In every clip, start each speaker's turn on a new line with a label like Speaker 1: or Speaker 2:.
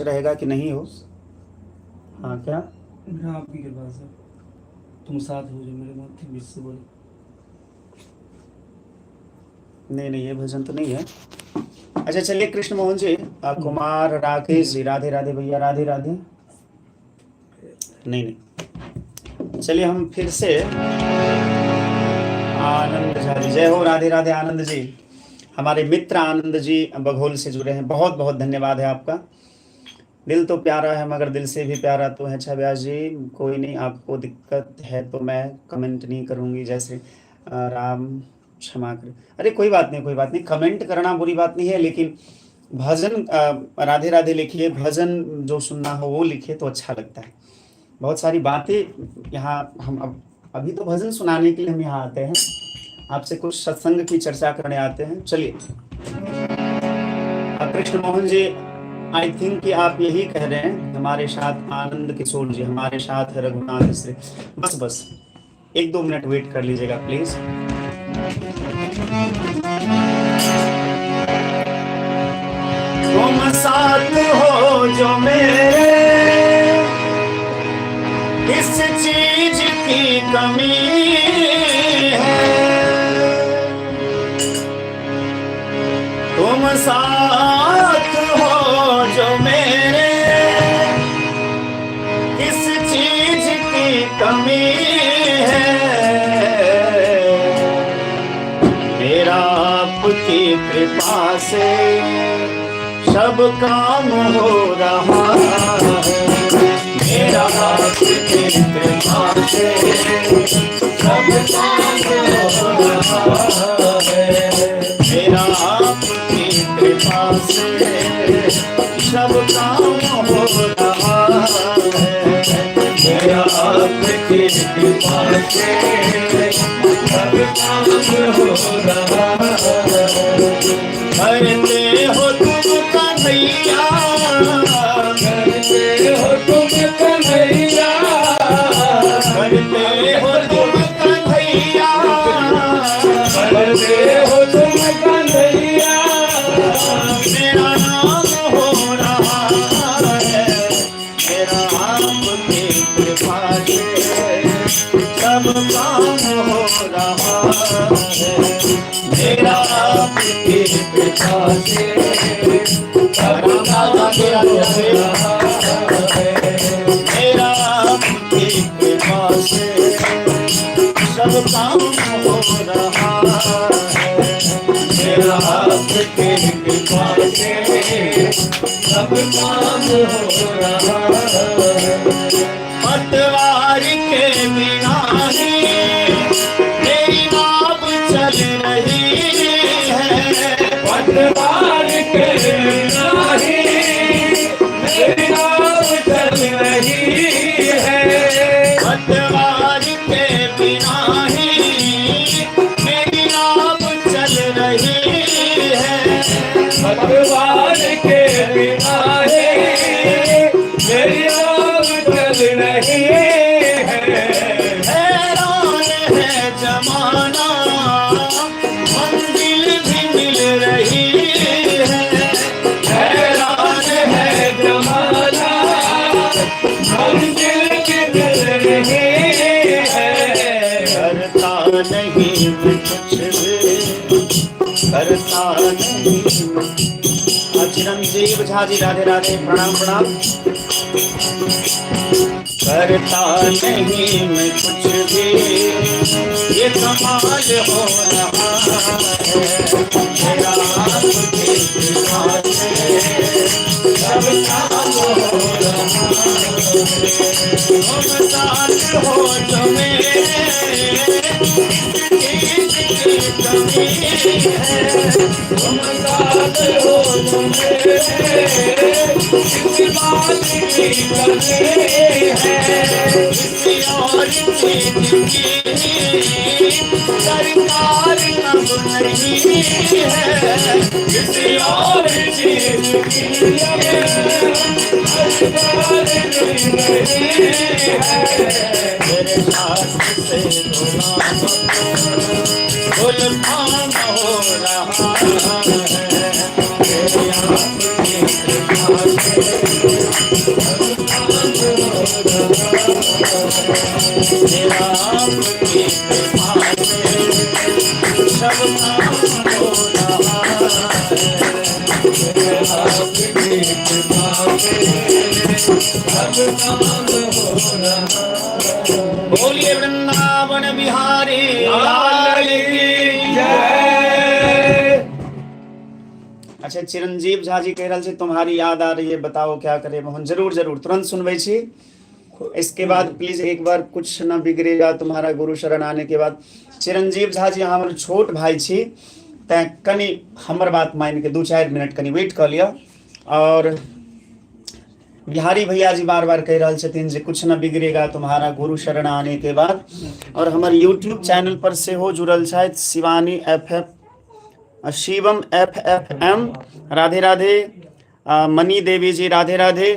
Speaker 1: रहेगा कि नहीं हो। हाँ क्या?
Speaker 2: मेरा आपकी कृपा से तुम साथ हो जो मेरे माथे बीच से बोले।
Speaker 1: नहीं नहीं, ये भजन तो नहीं है। अच्छा चलिए, कृष्ण मोहन जी, कुमार राकेश जी, राधे राधे भैया, राधे राधे। नहीं नहीं, चलिए हम फिर से। आनंद झा जी, जय हो, राधे राधे। आनंद जी, हमारे मित्र आनंद जी बघोल से जुड़े हैं, बहुत बहुत धन्यवाद है आपका। दिल तो प्यारा है मगर दिल से भी प्यारा तो है। अच्छा व्यास जी, कोई नहीं, आपको दिक्कत है तो मैं कमेंट नहीं करूंगी, जैसे राम क्षमा कर। अरे कोई बात नहीं, कोई बात नहीं, कमेंट करना बुरी बात नहीं है, लेकिन भजन राधे राधे लिखिए, भजन जो सुनना हो वो लिखिए तो अच्छा लगता है। बहुत सारी बातें यहाँ हम अभी तो भजन सुनाने के लिए हम यहाँ आते हैं, आपसे कुछ सत्संग की चर्चा करने आते हैं। चलिए, कृष्ण मोहन जी, आई थिंक कि आप यही कह रहे हैं, हमारे साथ आनंद किशोर जी, हमारे साथ रघुनाथ श्री। बस बस 1-2 मिनट वेट कर लीजिएगा प्लीज। तुम साथ हो जो मेरे, किस चीज की कमी है। तुम साथ हो जो मेरे, किस चीज की कमी है। मेरा आपकी कृपा से सब काम हो रहा है। मेरा आपकी कृपा से सब काम हो रहा है। मेरा आपकी कृपा से सब काम हो रहा है। मेरा आपकी कृपा से सब काम हो रहा है। करते हो तुम कन्हैया, करते हो तुम कन्हैया, करते हो तुम कन्हैया, करते हो तुम कन्हैया। मेरा नाम हो रहा है, मेरा आपकी कृपा से सब काम हो रहा है। मेरा आपकी कृपा से सब काम हो रहा है। मेरा आपकी कृपा से सब काम हो रहा है। मेरा आपकी कृपा से सब काम हो रहा है। पतवार के बिना ही मेरी नाव चल रही है। पतवार के बिना ही मेरी नाव चल रही है। पतवार के बिना ही मेरी नाव चल रही है। पतवार के बिना ही मेरी नाव चल रही है। हैरान है जमाना, मंजिल भी मिल रही है। हैरान है जमाना, मंजिल भी मिल रही है। करता नहीं मैं कुछ भी, करता नहीं। चिरंजीव झा जी, राधे राधे, प्रणाम प्रणाम। करता नहीं मैं कुछ भी, ये कमाल हो रहा है। मेरा आपकी कृपा से सब काम हो रहा है। तुम साथ हो जो मेरे, कमी है। तुम साथ हो जो मेरे, किसी बात की कमी है। किसी और चीज की सरकार कब नहीं है। किसी और चीज की सरकार नहीं है। मेरे साथ से कुल काम हो रहा है। मेरे आपकी कृपा से बोलिए वृंदावन बिहारी लाल की जय। अच्छा, चिरंजीव झा जी कह रहा है तुम्हारी याद आ रही है, बताओ क्या करे मोहन। जरूर जरूर तुरंत सुनबे छी। इसके बाद प्लीज एक बार कुछ न बिगड़ेगा तुम्हारा गुरु शरण आने के बाद। चिरंजीव झा जी हमर छोट भाई छी, तैं कनी हमर बात मान के 2-4 मिनट कनी वेट कर लिया। और बिहारी भैया जी बार बार कह रहा छथिन जे कुछ न बिगड़ेगा तुम्हारा गुरु शरण आने के बाद। और हमारे यूट्यूब चैनल पर से हो जुड़ल छथि शिवानी शिवम FFM, राधे राधे। मनी देवी जी राधे राधे।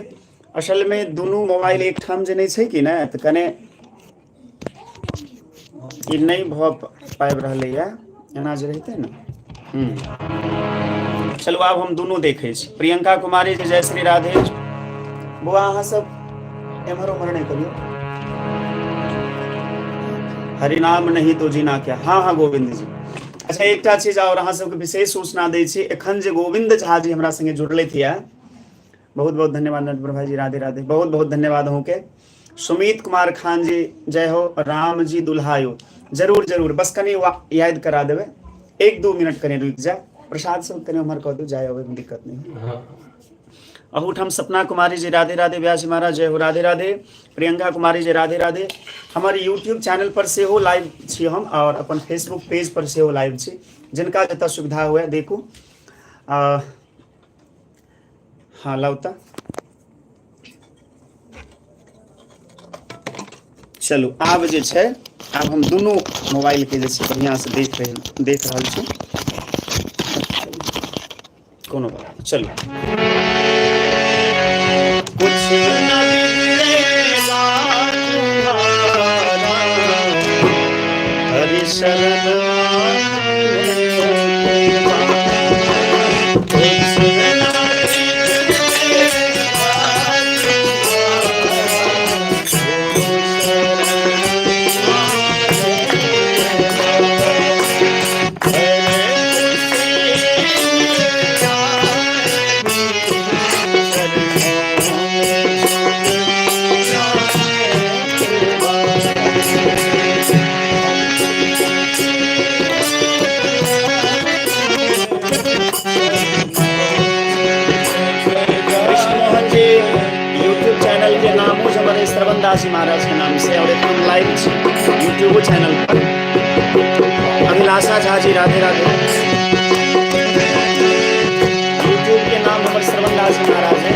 Speaker 1: असल में दोनों मोबाइल एक ठाम जे नहीं छै कि ना, तो कने ई नहीं भ पाबि रहले है, एना जे रहते ना। चलो आब हम दोनों देखे छी। प्रियंका कुमारी जी जय श्री राधे। बुआ अहाँ सब एम्हर उम्हर नहीं करियो। हरिनाम नहीं तो जीना क्या। हाँ हाँ गोविंद जी। अच्छा, एक चीज और अहाँ सबके विशेष सूचना दै छी। एखन जे गोविंद झा जी हमरा संगे जुड़ले थिया, बहुत बहुत धन्यवाद नटवर भाई जी, राधे राधे, बहुत बहुत धन्यवाद अहूँके। सुमित कुमार खान जी जय हो। राम जी दुल्हायो, जरूर जरूर, बस कनी याद करा देवे। 1-2 मिनट कने रुक जा। प्रसाद सब कने उम्हर कह दो, जाए अबे में दिक्कत नहीं। अहूठाम सपना कुमारी जी राधे राधे। व्यास महाराज जय हो, राधे राधे। प्रियंका कुमारी जी राधे राधे। हमारे यूट्यूब चैनल पर से हो लाइव छी हम, और अपन फेसबुक पेज पर से हो लाइव छी। जिनका जत सुविधा हुए देखू। हाँ लाउता, चलू आब जे छै, आब हम दोनों मोबाइल के जैसे बढ़िया से देख रहल छी। कोनो बात, चलो कुछ न बिगड़ेगा तुम्हारा हरि शरण आने के बाद। कुछ न श्रवण दास जी महाराज के नाम से, और एकदम लाइव यूट्यूब चैनल पर। अभिलाषा झा जी राधे राधे। यूट्यूब के नाम हमारे श्रवण दास जी महाराज है।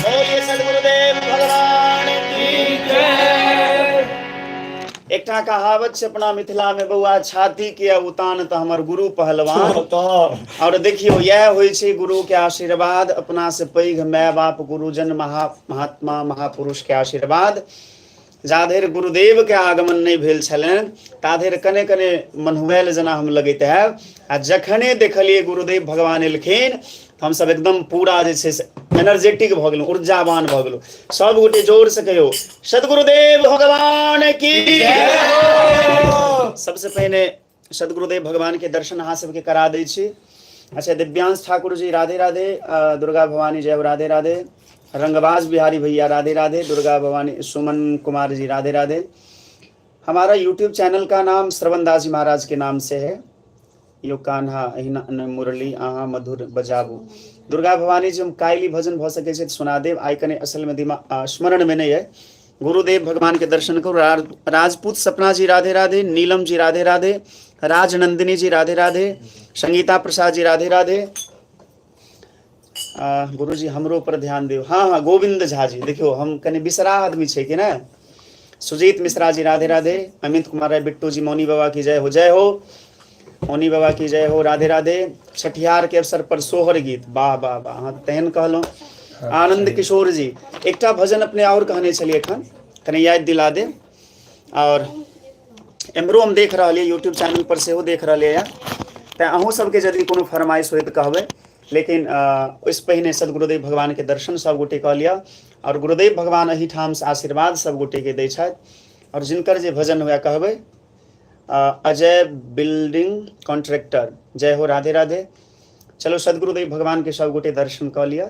Speaker 1: बोलिए सदगुरुदेव भगवान की जय। एकटा कहावत छै अपना मिथिला में, बउआ छाती के उतान त हमर गुरु पहलवान। और देखियो यह होइ छै गुरु के आशीर्वाद, अपना से पैघ माय बाप गुरुजन महात्मा महापुरुष के आशीर्वाद। जाधरि गुरुदेव के आगमन नहीं भेल छलनि ताधरि कने कने मनहुआल जेना हम लगैत है। आ जखने देखलिए गुरुदेव भगवान एलखिन हम सब एकदम पूरा जे छै से एनर्जेटिक भ गेलहुँ, ऊर्जावान भ गेलहुँ। सब गोटे जोर से कहियो सदगुरुदेव भगवान की जय। सबसे पहले सदगुरुदेव भगवान के दर्शन अहाँ सबके करा दै छी। अच्छा, दिव्यांश ठाकुर जी राधे राधे, दुर्गा भवानी जय हो राधे राधे, रंगबाज बिहारी भैया राधे राधे, दुर्गा भवानी सुमन कुमार जी राधे राधे। हमारा यूट्यूब चैनल का नाम श्रवण दास जी महाराज के नाम से है। यो कान्हा अहिना मुरली आहा मधुर बजाबू। दुर्गा भवानी जी हम कायली भजन भ सके छै सुना देव, आइ कने असल में दिमाग स्मरण में नहीं है। गुरुदेव भगवान के दर्शन करो। राजपूत सपना जी राधे राधे, नीलम जी राधे राधे, राजनंदिनी जी राधे राधे, संगीता प्रसाद जी राधे राधे। गुरु जी हमरो पर ध्यान दो। हाँ हाँ, गोविंद झा जी, देखियो हम कने बिसरा आदमी छे कि ना। सुजीत मिश्रा जी राधे राधे, अमित कुमार राय बिट्टू जी, मौनी बाबा की जय हो, जय हो मौनी बाबा की जय हो राधे राधे। छठियार के अवसर पर सोहर गीत, वाह वाह वाह, हाँ तेहन कहलो। आनंद किशोर जी एकटा भजन अपने और कहने चलिए एखन कने याद दिला दे। और एम्हरो हम देख रहा यूट्यूब चैनल पर से देख रहा तैं अहूँ सबके यदि कोनो फरमाइश होय तो कहबै। लेकिन उस पहिने सदगुरुदेव भगवान के दर्शन सब गोटे कऽ लिया। और गुरुदेव भगवान अहिठाम से आशीर्वाद सब गोटे के दै छथि। और जिनकर जे भजन हुए कहबै। अजय बिल्डिंग कॉन्ट्रैक्टर जय हो राधे राधे। चलो सदगुरुदेव भगवान के सब गोटे दर्शन कऽ लिया।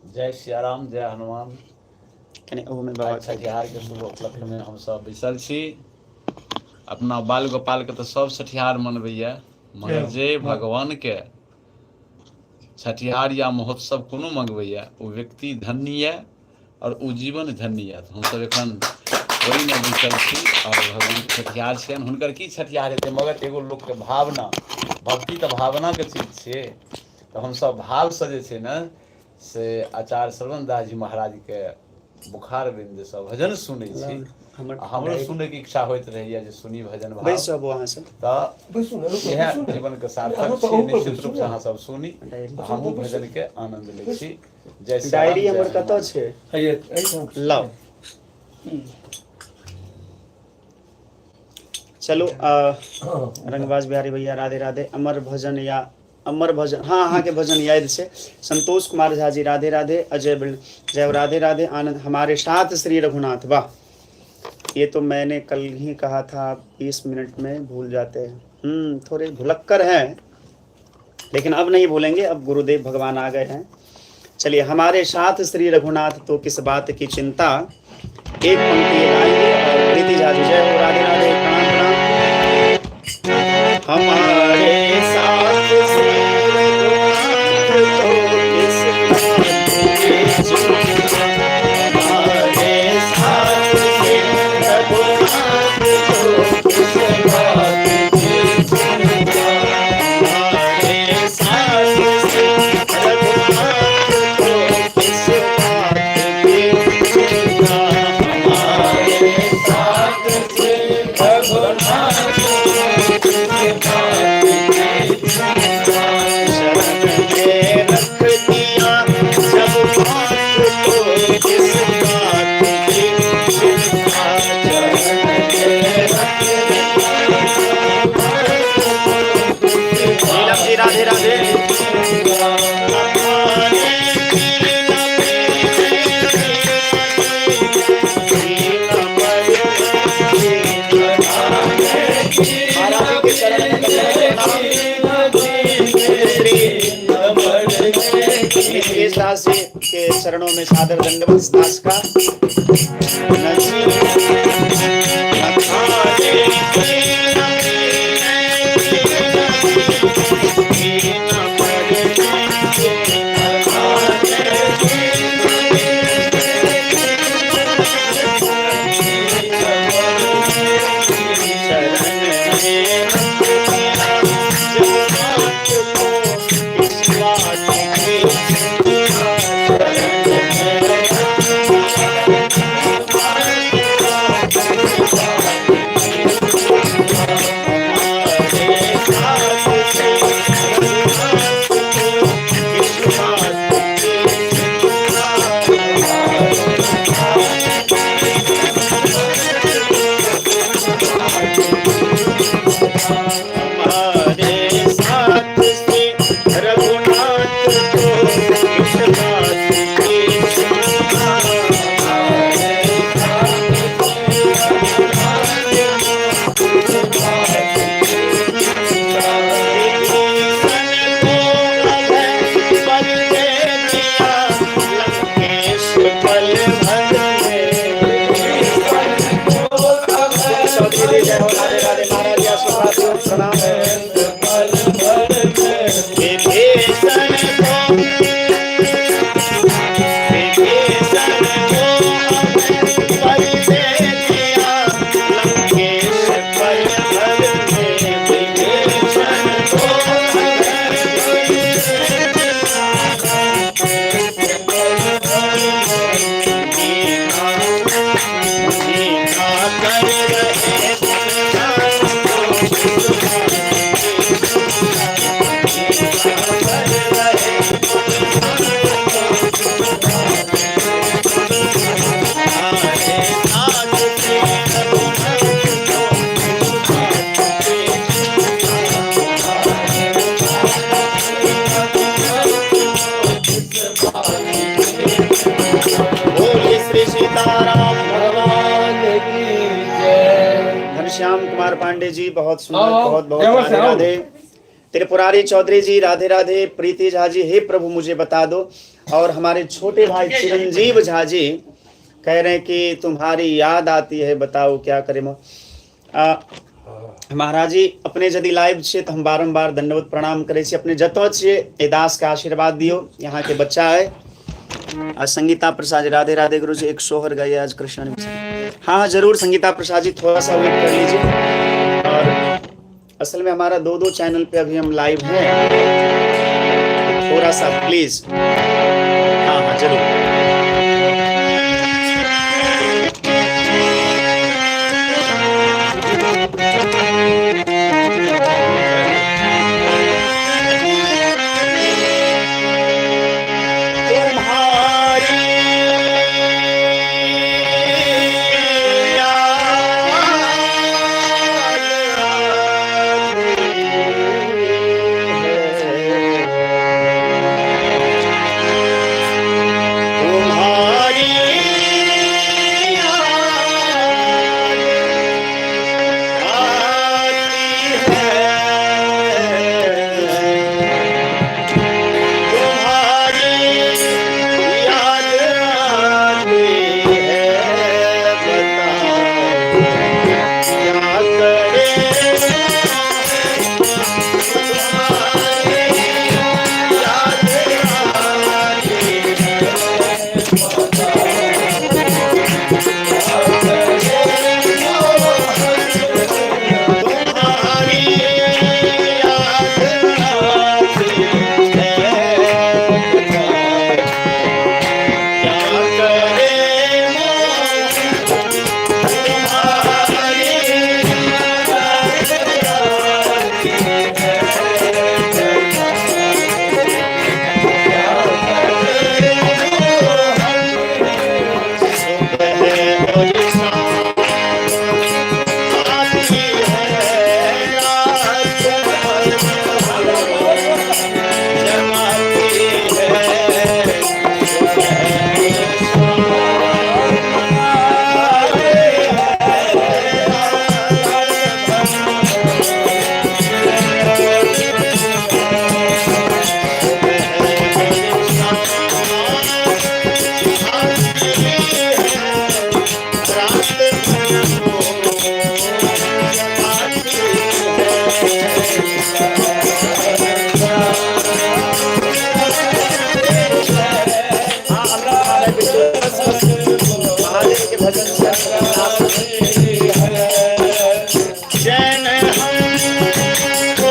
Speaker 3: जय सियाराम, जय हनुमान।
Speaker 1: कने ओहो में बाबा
Speaker 3: छठिहार के शुभ उपलक्ष्य में हम सब बैसल छी। अपना बाल गोपाल के तो सब छठिहार मनबैया, मगर जे भगवान के छठिहार या महोत्सव कोनो मंगबैया ओ व्यक्ति धन्य है और ओ जीवन धन्य है। हम सब एखन ओहि में बैसल छी और भगवान के छठिहार छियनि। हुनकर की छठिहार हेतै, मगर एगो लोक के भावना, भक्ति तो भावना के चीज छियै। तो हम सब भाव से जे छै ने से आचार्य श्रवण दास जी महाराज के बुखार बिंद सब भजन सुनै छी। हमरो सुनै के इच्छा होइत रहैया जे सुनी भजन भाव।
Speaker 1: बैसब अहाँ सब
Speaker 3: तऽ इएह जीवन के सार्थक छै। निश्चित रूप से अहाँ सब सुनी, हमहूँ भजन के आनंद लै छी। जय श्री राम,
Speaker 1: डायरी
Speaker 3: जय
Speaker 1: हमर कतऽ
Speaker 3: हनुमान।
Speaker 1: छै लाओ। चलो रंगबाज बिहारी भैया राधे राधे। अमर भजन या अमर भजन, हाँ अहाँ के भजन याद से। संतोष कुमार झा जी राधे राधे। अजय जय राधे राधे। आनंद हमारे साथ श्री रघुनाथ, वाह ये तो मैंने कल ही कहा था, 20 मिनट में भूल जाते हैं। थोड़े भुलक्कर हैं लेकिन अब नहीं भूलेंगे, अब गुरुदेव भगवान आ गए हैं। चलिए, हमारे साथ श्री रघुनाथ तो किस बात की चिंता, एक पंक्ति गाएंगे। और प्रीति झा जी जय हो राधे राधे, प्रणाम प्रणाम। हमारे साथ श्री रघुनाथ तो किस बात की चिंता, हमारे साथ श्री रघुनाथ तो किस बात की चिंता, हमारे साथ श्री रघुनाथ तो किस बात की चिंता, हमारे साथ श्री रघुनाथ तो किस बात चरणों में सादर दंडवत इस दास का। घनश्याम कुमार पांडे जी बहुत सुंदर, बहुत बहुत राधे राधे। त्रिपुरारी चौधरी जी राधे राधे। प्रीति झा जी हे प्रभु मुझे बता दो। और हमारे छोटे भाई चिरंजीव झा जी कह रहे हैं कि तुम्हारी याद आती है, बताओ क्या करें। महाराज जी अपने यदि लाइव छे तो हम बारंबार दंडवत प्रणाम करे छी। अपने जतो छे ए दास का आशीर्वाद दियो। यहाँ के बच्चा है संगीता प्रसाद जी राधे राधे। गुरु जी एक सोहर गाइए आज कृष्ण। हाँ जरूर संगीता प्रसाद जी थोड़ा सा वेट कर लीजिए। और असल में हमारा 2-2 चैनल पे अभी हम लाइव हैं, थोड़ा सा प्लीज। हाँ हाँ जरूर। महादेव के भजन से जैन हमको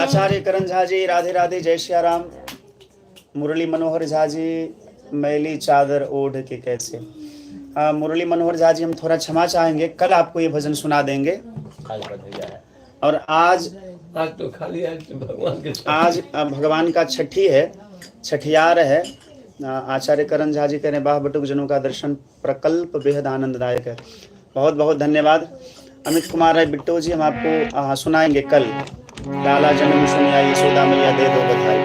Speaker 1: आचार्य करण झा जी, राधे राधे, जय श्री राम। मुरली मनोहर झा जी, मैली चादर ओढ़ के कैसे। मुरली मनोहर झा जी, हम थोड़ा क्षमा चाहेंगे, कल आपको ये भजन सुना देंगे। और आज
Speaker 4: तो खाली भगवान के
Speaker 1: आज भगवान का छठी है, छठियार है। आचार्य करण झा जी कह रहे, बाह बटुक जनों का दर्शन प्रकल्प बेहद आनंददायक है। बहुत बहुत धन्यवाद। अमित कुमार राय बिट्टो जी, हम आपको सुनाएंगे कल। लाला जन्म सुनिया यशोदा मैया दे दो बधाई।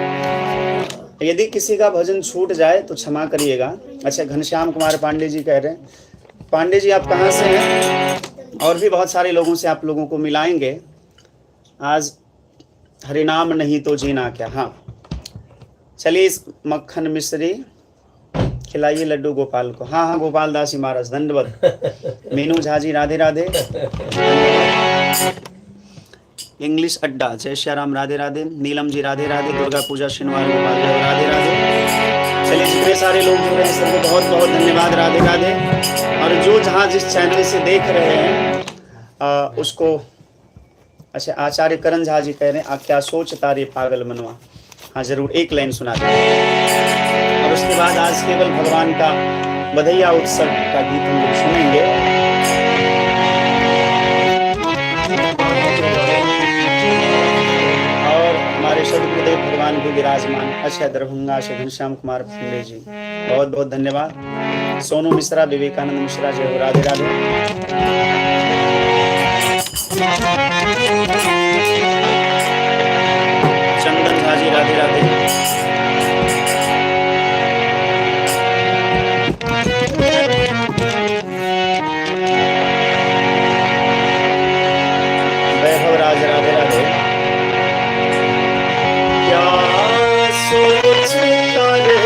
Speaker 1: यदि किसी का भजन छूट जाए तो क्षमा करिएगा। अच्छा, घनश्याम कुमार पांडे जी कह रहे हैं, पांडे जी आप कहाँ से हैं? और भी बहुत सारे लोगों से आप लोगों को मिलाएंगे। आज हरिनाम नहीं तो जीना क्या। हाँ, चलिए इस मक्खन मिश्री खिलाइए लड्डू गोपाल को। हाँ हाँ, गोपाल दास जी महाराज दंडवत। मीनू झा जी, राधे राधे। इंग्लिश अड्डा, जय श्री राम, राधे राधे। नीलम जी, राधे राधे। दुर्गा पूजा शनिवार गोपाल जी, राधे राधे। चलिए, जितने सारे लोग जुड़े हैं सबको बहुत बहुत धन्यवाद, राधे राधे। और जो जहाँ जिस चैनल से देख रहे हैं उसको। अच्छा, आचार्य करण झा जी कह रहे हैं, क्या सोचता रे पागल मनवा। हाँ जरूर, एक लाइन सुना दें। और उसके बाद आज केवल भगवान का बधैया उत्सव का गीत हम लोग सुनेंगे। और हमारे सदगुरुदेव भगवान भी विराजमान। अच्छा, दरभंगा से घनश्याम कुमार पांडे जी, बहुत बहुत धन्यवाद। सोनू मिश्रा, विवेकानंद मिश्रा, जय हो, राधे राधे। चंदन झा जी, राधे राधे। वैभव राज, राधे राधे। क्या सोचता रे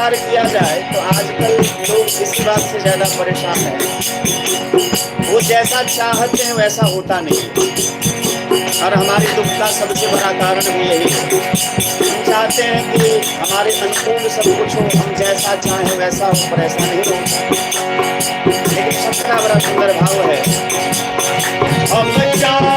Speaker 1: विचार किया जाए तो आजकल लोग इसी बात से ज्यादा परेशान हैं, वो जैसा चाहते हैं वैसा होता नहीं। और हमारे दुख का सबसे बड़ा कारण भी यही है। हम चाहते हैं कि हमारे अनुकूल सब कुछ हो, हम जैसा चाहें वैसा हो, पर ऐसा नहीं हो। लेकिन सबका बड़ा सुंदर भाव है, हम चाहें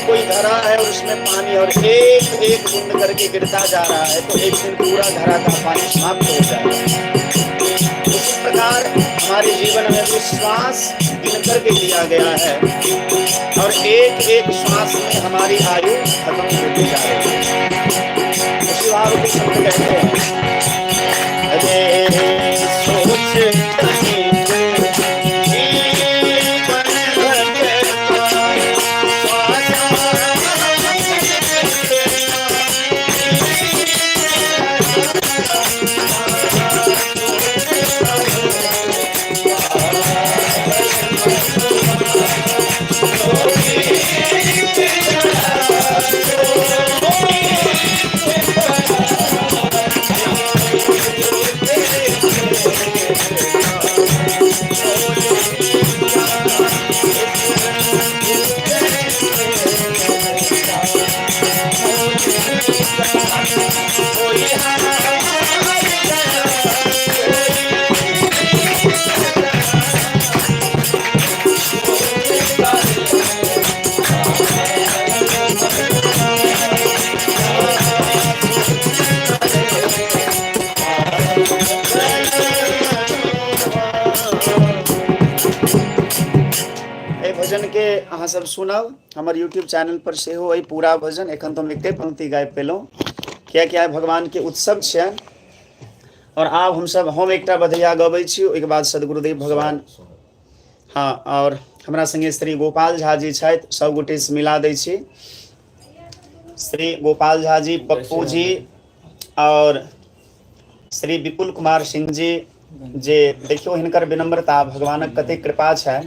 Speaker 1: कोई धरा है और उसमें पानी और एक एक बूंद करके गिरता जा रहा है, तो एक दिन पूरा धरा का पानी समाप्त हो जाएगा। उसी प्रकार हमारे जीवन में विश्वास गिन करके दिया गया है और एक एक श्वास में हमारी आयु खत्म होती जा रही है। उसी भाव को शब्द कहते हैं, अरे सोच भजन के अहाँ सब सुनब हमारे यूट्यूब चैनल पर से हो पूरा भजन। एखन तो हम एक पंक्ति गाबि पेलहुँ, कियाकि भगवान के उत्सव छै और आब हम एक बधैया गबै छी, ओहिके बाद सदगुरुदेव भगवान हाँ और हमरा संगे श्री गोपाल झा जी छथि, सब गोटे से मिला दै छी। श्री गोपाल झा जी, पप्पू जी और श्री विपुल कुमार सिंह जी, जे देखियो हिनकर विनम्रता, भगवानक कते कृपा छै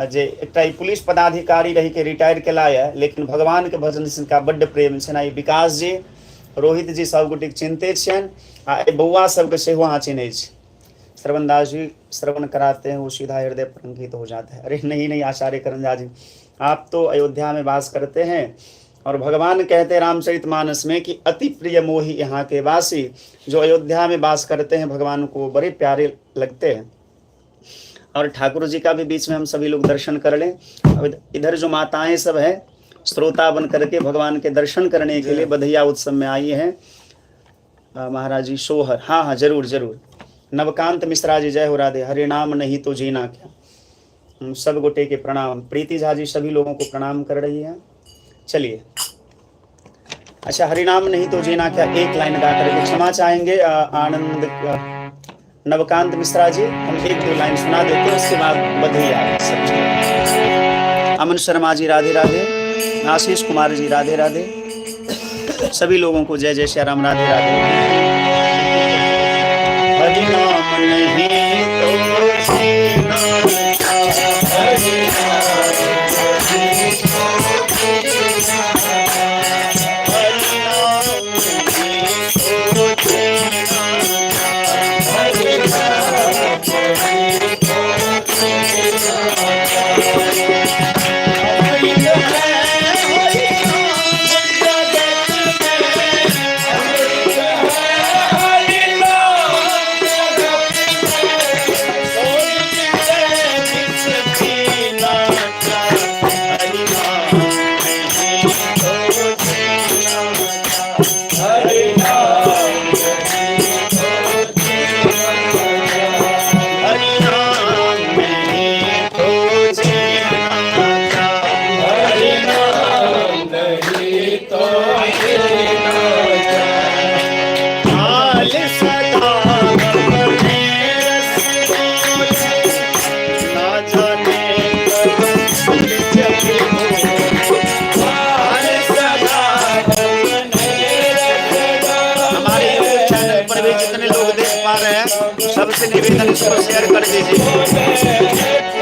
Speaker 1: जे एकटा पुलिस पदाधिकारी रही के रिटायर केला है, लेकिन भगवान के भजन से इनका बड्ड प्रेम छनि। आई विकास जी, रोहित जी सब गोटे चिंतित छनि आ बौआ सबके सेहो अहाँ चिन्है छी। श्रवण दास जी श्रवण कराते हैं वो सीधा हृदय पर अंकित हो जाता है। अरे नहीं आचार्य करण झा जी, आप तो अयोध्या में वास करते हैं और भगवान कहते हैं रामचरितमानस में कि अति प्रिय मोही यहाँ के वासी। जो अयोध्या में वास करते हैं भगवान को बड़े प्यारे लगते हैं। और ठाकुर जी का भी बीच में हम सभी लोग दर्शन कर लें। अब इधर जो माताएं सब हैं श्रोता बन करके भगवान के दर्शन करने के लिए बधैया उत्सव में आई हैं। महाराज जी सोहर, हाँ जरूर जरूर। नवकांत मिश्रा जी, जय हो राधे। हरे नाम नहीं तो जीना क्या। सब गोटे के प्रणाम। प्रीति झा जी सभी लोगों को प्रणाम कर रही है। चलिए, अच्छा, हरि नाम नहीं तो जीना क्या एक लाइन गा करके क्षमा चाहेंगे आनंद नवकांत मिश्रा जी, हम एक दो लाइन सुना देते हैं, उसके बाद बधैया। अमन शर्मा जी राधे राधे। आशीष कुमार जी राधे राधे। सभी लोगों को जय जय श्री राम, राधे राधे। हरि नाम नहीं तो जीना, हरि हाल सदा अपने रसों ना जाने कब जग हो। हाल सदा हमारे यूट्यूब चैनल पर भी जितने लोग देख पा रहे हैं सबसे निवेदन इसको शेयर कर दीजिए।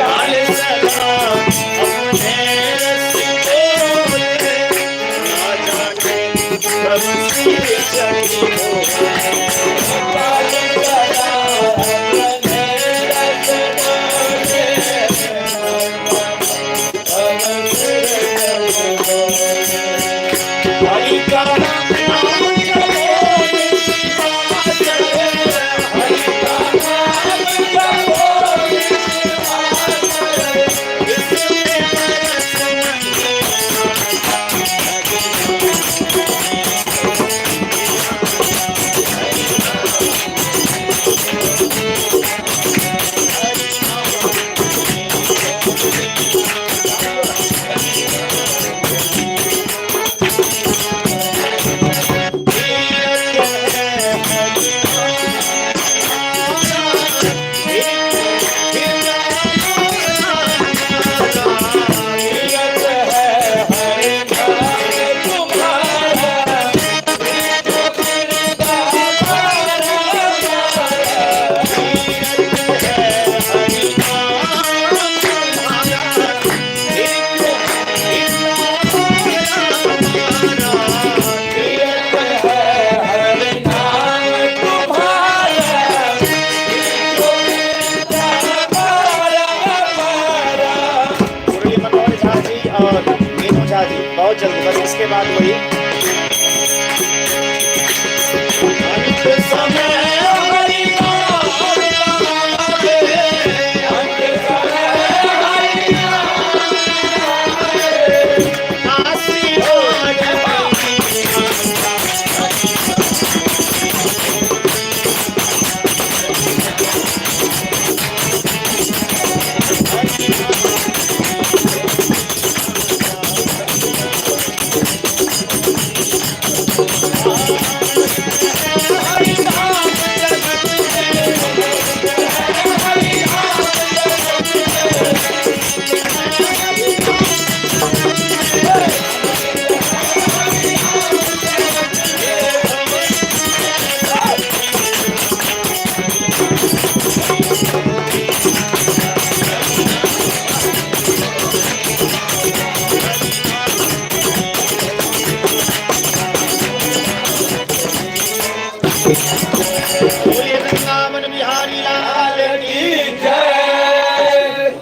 Speaker 1: हाल सदा अपने रसों ना जाने कब जग हो। हरि का नाम जपो निशिवाच, हरि का नाम जपो निशिवाच, इसमें बरस मुरली मनोहर झा जी और मीनू झा जी बहुत जल्दी, बस इसके बाद वही अंत समय हरि नाम गावे, अंत समय हरि नाम गावे, आशीर्वाद बोलिए वृंदावन बिहारी लाल की जय।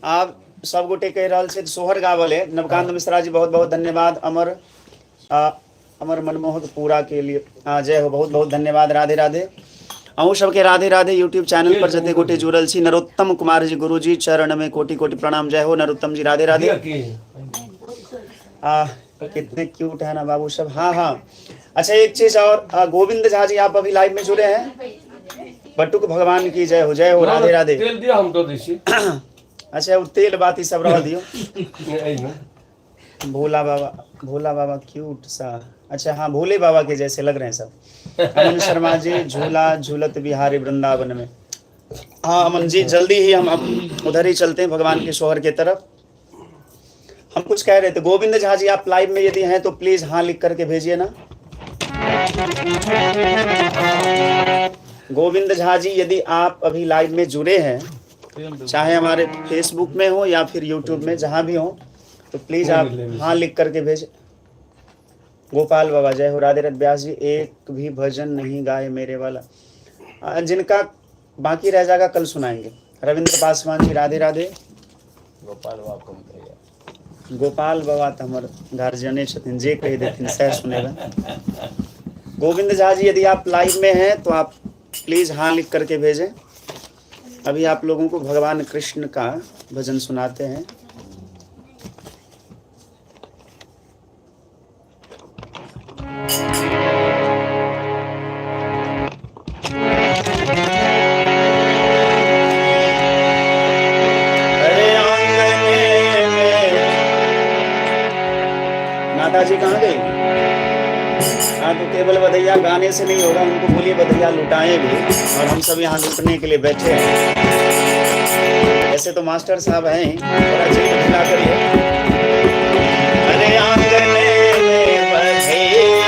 Speaker 1: आप सब गोटे कह रहा से सोहर गावल है नवकांत मिश्रा जी, बहुत बहुत धन्यवाद। अमर मनमोहक पूरा के लिए जय हो, बहुत बहुत धन्यवाद। राधे राधे। अहू सबके राधे राधे। यूट्यूब चैनल पर जते गोटे जुड़ल छी, नरोत्तम कुमार जी गुरु जी चरण में कोटि कोटि प्रणाम। जय हो नरोत्तम जी, राधे राधे। कितने क्यूट है ना बाबू सब। हाँ हाँ, अच्छा एक चीज और, गोविंद झा जी आप अभी लाइव में जुड़े हैं। बटुक भगवान की जय हो, राधे राधे।
Speaker 4: तेल दिया हम तो देसी।
Speaker 1: अच्छा वो तेल बाती सब रह दियो। भोला बाबा क्यूट सा। अच्छा हाँ, भोले बाबा के जैसे लग रहे हैं सब। अमन शर्मा जी, झूला झूलत बिहारी वृंदावन में। हाँ अमन जी, जल्दी ही हम अब उधर ही चलते हैं भगवान के शोहर की तरफ। हम कुछ कह रहे थे। गोविंद झा जी आप लाइव में यदि हैं तो प्लीज हाँ लिख करके भेजिए ना। गोविंद झा जी यदि आप अभी लाइव में जुड़े हैं, चाहे हमारे फेसबुक में हो या फिर यूट्यूब में, जहां भी हो, तो प्लीज आप हाँ लिख करके भेजें। गोपाल बाबा जय हो, राधे राधे। व्यास जी एक भी भजन नहीं गाए मेरे वाला, जिनका बाकी रह जाएगा कल सुनाएंगे। रविंद्र पासवान जी राधे राधे। गोपाल बाबा तो हमारे गार्जियने छथिन, जे कह देथिन सह सुनेगा। गोविंद झा जी यदि आप लाइव में हैं तो आप प्लीज हाँ लिख करके भेजें। अभी आप लोगों को भगवान कृष्ण का भजन सुनाते हैं। नाथा जी कहाँ गए? हाँ, तो केवल बधैया गाने से नहीं होगा, उनको बोलिए बधैया लुटाएं भी, और हम सब यहाँ लुटने के लिए बैठे हैं। ऐसे तो मास्टर साहब हैं ही, थोड़ा जी खिला करिए। अरे आंगन में बधैया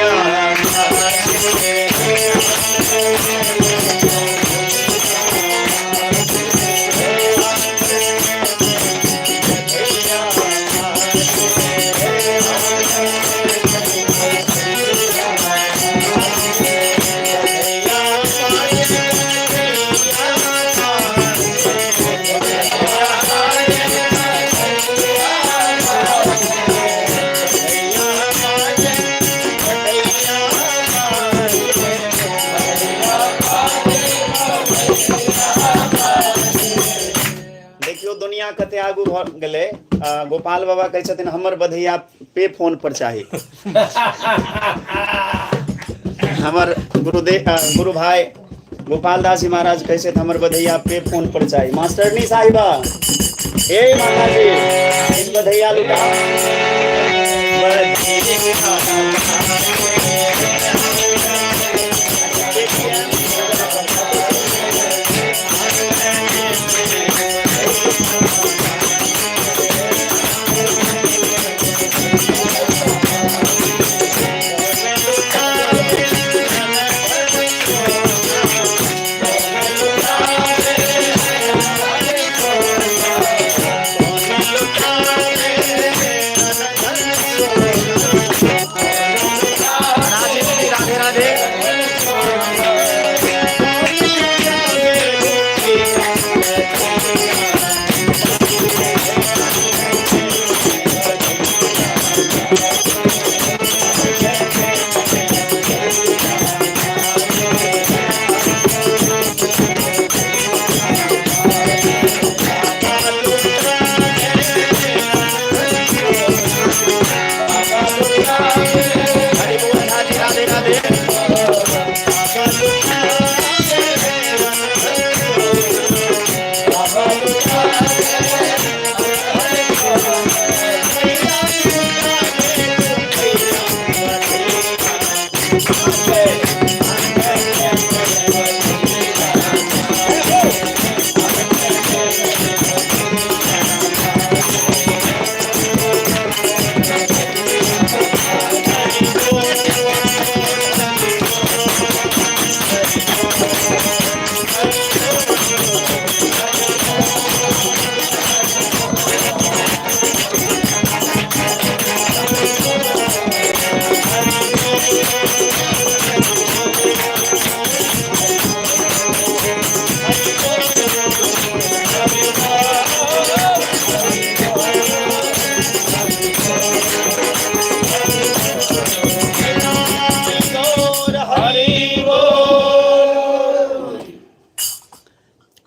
Speaker 1: दुनिया कते आगू भ गेले। गोपाल बाबा कहै छथिन हमर बधैया पे फोन पर चाही। हमर गुरु भाई गोपाल दास जी महाराज कहै छथि हमर बधैया पे फोन पर चाही। मास्टरनी साहिबा ए माता जी इस बधैया लुटा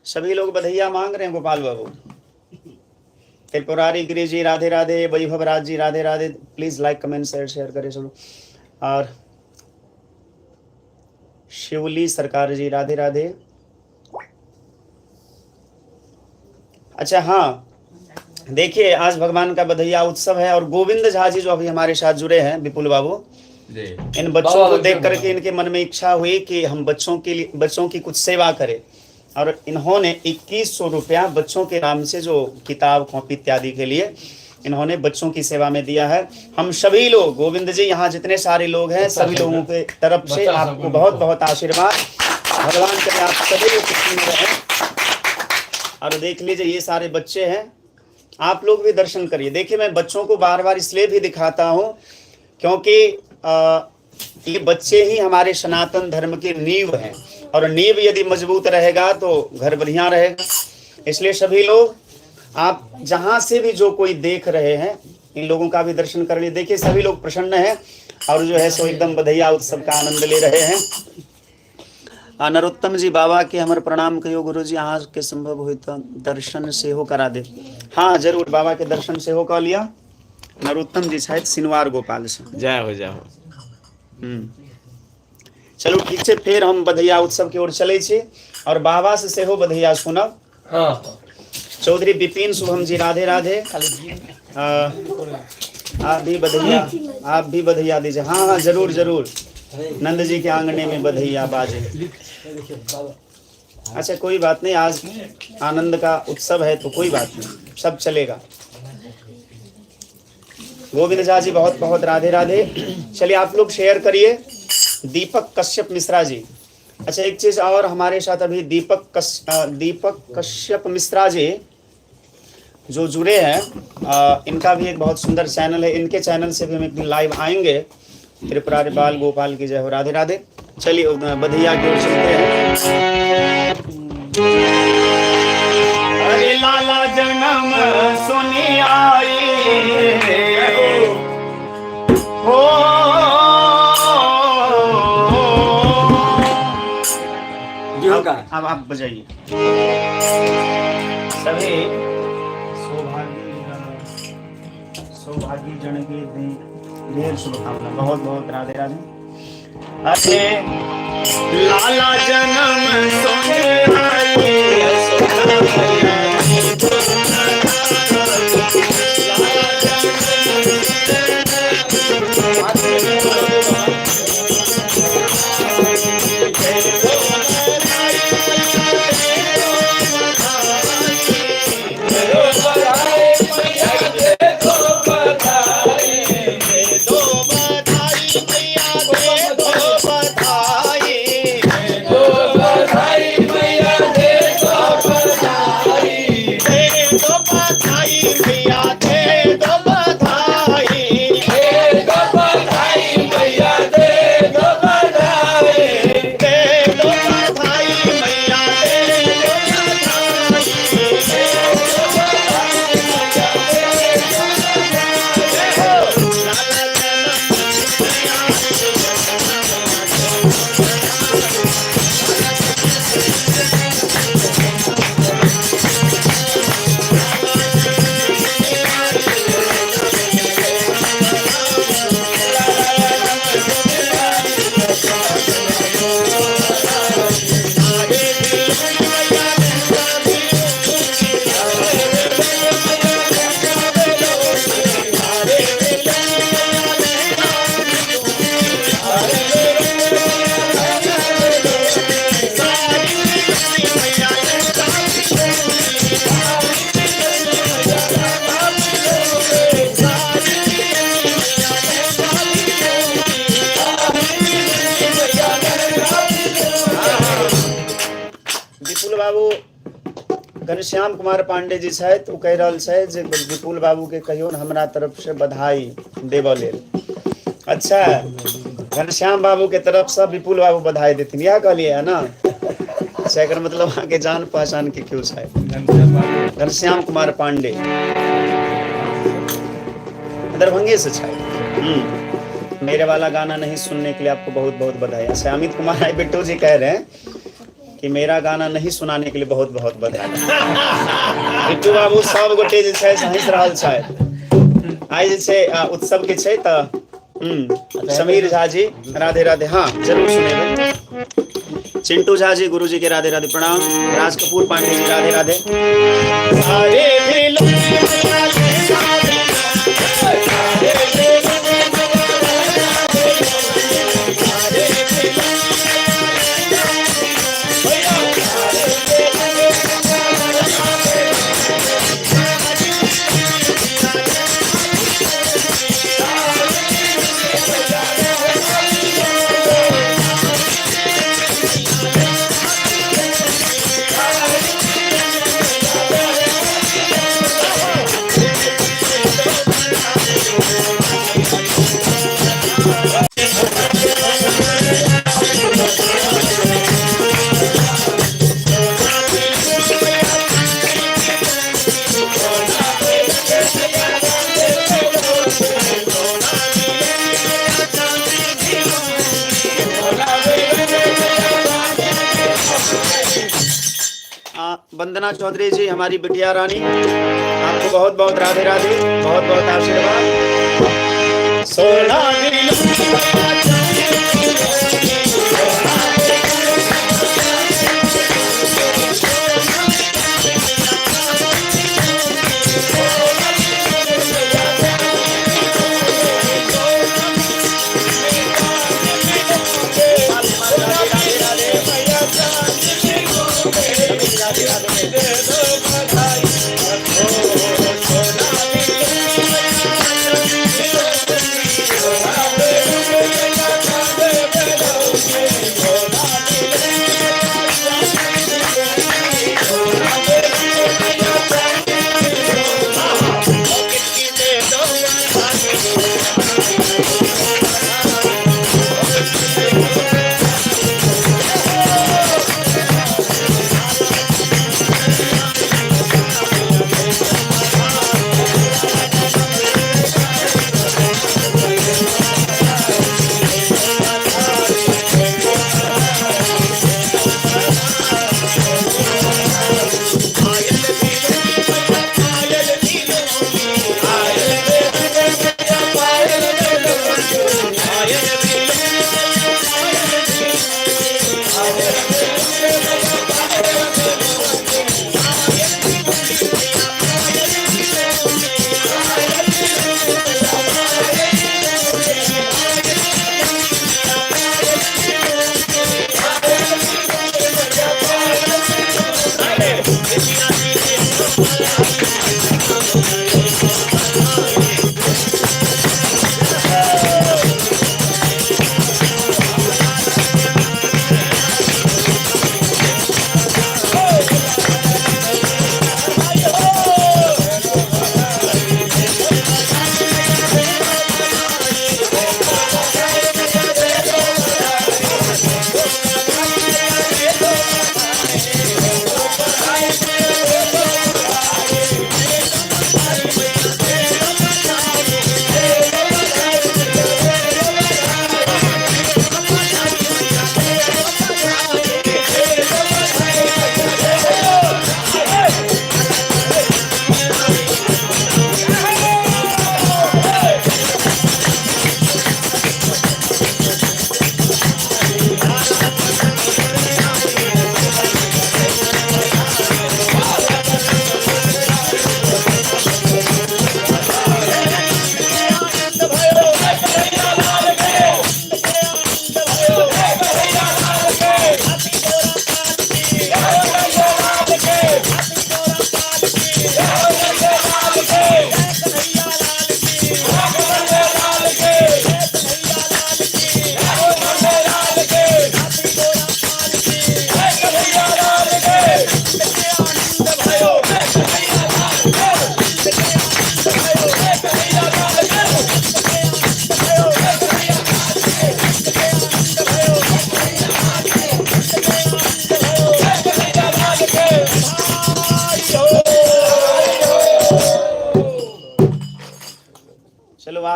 Speaker 1: सभी लोग बधैया मांग रहे हैं Gopal Babu. Tripurari Giri ji Radhe Radhe, Vaibhav Raj ji Radhe Radhe. Please like comment share करें सब। और शिवली सरकार जी राधे राधे। अच्छा हाँ, देखिए आज भगवान का बधैया उत्सव है और गोविंद झा जी जो अभी हमारे साथ जुड़े हैं, विपुल बाबू, इन बच्चों को देख करके इनके मन में इच्छा हुई कि हम बच्चों की कुछ सेवा करें, और इन्होंने 2100 रुपया बच्चों के नाम से जो किताब कॉपी इत्यादि के लिए इन्होंने बच्चों की सेवा में दिया है। हम सभी लोग, गोविंद जी यहाँ जितने सारे लोग हैं, सभी लोगों के तरफ से आपको बहुत बहुत आशीर्वाद। भगवान करे आप सभी लोग खुशी में रहें। और देख लीजिए ये सारे बच्चे हैं, आप लोग भी दर्शन करिए। देखिए मैं बच्चों को बार बार इसलिए भी दिखाता हूँ क्योंकि ये बच्चे ही हमारे सनातन धर्म की नींव हैं, और नींव यदि मजबूत रहेगा तो घर बढ़िया रहेगा। इसलिए सभी लोग, आप जहां से भी जो कोई देख रहे हैं, इन लोगों का भी दर्शन कर लीजिए। देखिए सभी लोग प्रसन्न हैं और जो है सो एकदम बधैया उत्सव का आनंद ले रहे हैं। नरोत्तम जी बाबा के हमर प्रणाम कहियो गुरु जी, अहाँ के संभव हो तो दर्शन से हो करा दे। हाँ जरूर, बाबा के दर्शन से हो कर लिया। नरोत्तम जी शायद सिनवार गोपाल से।
Speaker 3: जय हो जय हो।
Speaker 1: चलो ठीक है, फिर हम बधैया उत्सव की ओर चले छी और बाबा से सेहो बधैया सुनब।
Speaker 4: हाँ
Speaker 1: चौधरी विपिन शुभम जी राधे राधे। आप भी बधैया, आप भी बधैया दीजिए। हाँ हाँ जरूर जरूर, नंद जी के आंगने में बधैया बाजे। अच्छा कोई बात नहीं, आज आनंद का उत्सव है तो कोई बात नहीं, सब चलेगा। गोविंद झा जी बहुत बहुत राधे राधे। चलिए आप लोग शेयर करिए। दीपक कश्यप मिश्रा जी। अच्छा एक चीज और, हमारे साथ अभी दीपक कश्यप मिश्रा जी जो जुड़े हैं, इनका भी एक बहुत सुंदर चैनल है, इनके चैनल से भी हम एक दिन लाइव आएंगे। त्रिपुरारी बाल गोपाल की जय हो, राधे राधे। चलिए बधैया की ओर चलते हैं। अरे लाला जन्म सुनी आई हो, अब आप बजाइए। सभी सौभाग्य जन के ढेर शुभकामना, बहुत बहुत राधे राधे। अरे लाला जन्म सोने घनश्याम कुमार पांडे जी है तो कह रहा है जे विपुल बाबू के कहियो न हमरा तरफ से बधाई देव ले। अच्छा घनश्याम बाबू के तरफ से विपुल बाबू बधाई देथिन, यह कहलिए है ना। अच्छा एक मतलब वहाँ के जान पहचान के क्यों है घनश्याम कुमार पांडे दरभंगे से है। मेरे वाला गाना नहीं सुनने के लिए आपको बहुत बहुत बधाई। अच्छा अमित कुमार बिट्टू जी कह रहे हैं कि मेरा गाना नहीं सुनाने के लिए बहुत बहुत बधाई। बिट्टू बाबू सब गोटे जे छै हंस रहल छै। आइ जे छै उत्सव के छै त समीर झा जी राधे राधे। हाँ जरूर सुनेबे। चिंटू झा जी गुरु जी के राधे राधे प्रणाम। राज कपूर पांडे जी राधे राधे। वंदना चौधरी जी हमारी बिटिया रानी, आपको बहुत बहुत राधे राधे, बहुत बहुत आशीर्वाद। सोना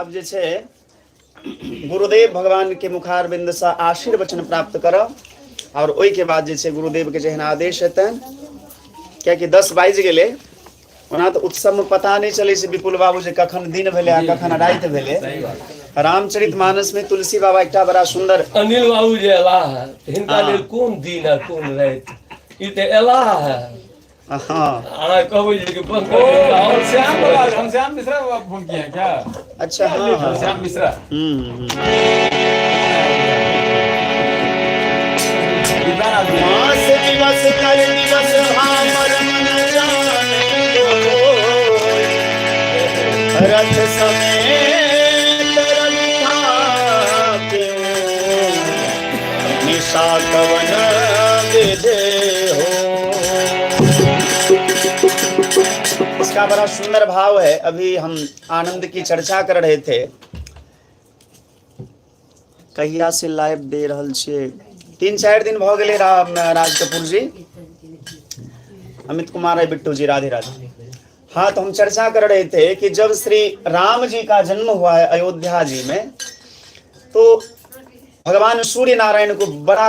Speaker 1: आब जे छै गुरुदेव भगवान के मुखारबिंद से आशीर्वचन प्राप्त करब और ओहि के बाद जे छै गुरुदेव के जेहन आदेश हेतन, कियाकि 10 बाजि गेलै। ओना तऽ उत्सव में पता नहीं चले छै विपुल बाबू जे कखन दिन भेलै आ कखन राति भेलै। रामचरितमानस में तुलसी बाबा एकटा बड़ा सुंदर
Speaker 4: अनिल बाबू जे एला है हिनका लेल कोन दिन है कोन राति, ई तऽ एला है।
Speaker 1: हाँ
Speaker 4: अहाँ कहबै जे कि बंद
Speaker 3: ओ,
Speaker 4: कर
Speaker 3: और श्याम मिश्रा फोन किए हैं क्या?
Speaker 1: अच्छा हाँ हाँ
Speaker 3: श्याम मिश्रा विद्वान आदमी हैं।
Speaker 1: मास दिवस कर दिवस हमर मन जाने होय, रथ समेत रविधाके, निशा कवन विधे हो। इसका बड़ा सुंदर भाव है। अभी हम आनंद की चर्चा कर रहे थे, कहिया से लाइव दे रहल छियै, 3-4 दिन भ गेलै। राज कपूर जी, अमित कुमार बिट्टू जी, राधे राधे। हाँ, तो हम चर्चा कर रहे थे कि जब श्री राम जी का जन्म हुआ है अयोध्या जी में, तो भगवान सूर्य नारायण को बड़ा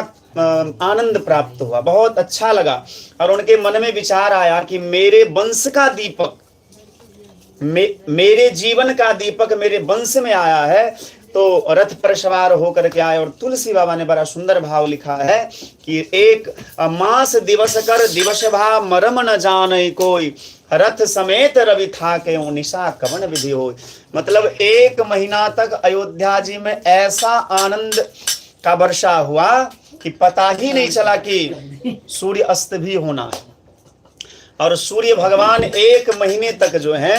Speaker 1: आनंद प्राप्त हुआ, बहुत अच्छा लगा। और उनके मन में विचार आया कि मेरे वंश का दीपक, मेरे जीवन का दीपक मेरे वंश में आया है, तो रथ पर सवार होकर के आए। और तुलसी बाबा ने बड़ा सुंदर भाव लिखा है कि एक मास दिवस कर दिवस भा मरम न जाने कोई, रथ समेत रवि था के निशा कवन विधि हो। मतलब 1 महीना तक अयोध्या जी में ऐसा आनंद का वर्षा हुआ कि पता ही नहीं चला कि सूर्य अस्त भी होना है। और सूर्य भगवान 1 महीने तक जो है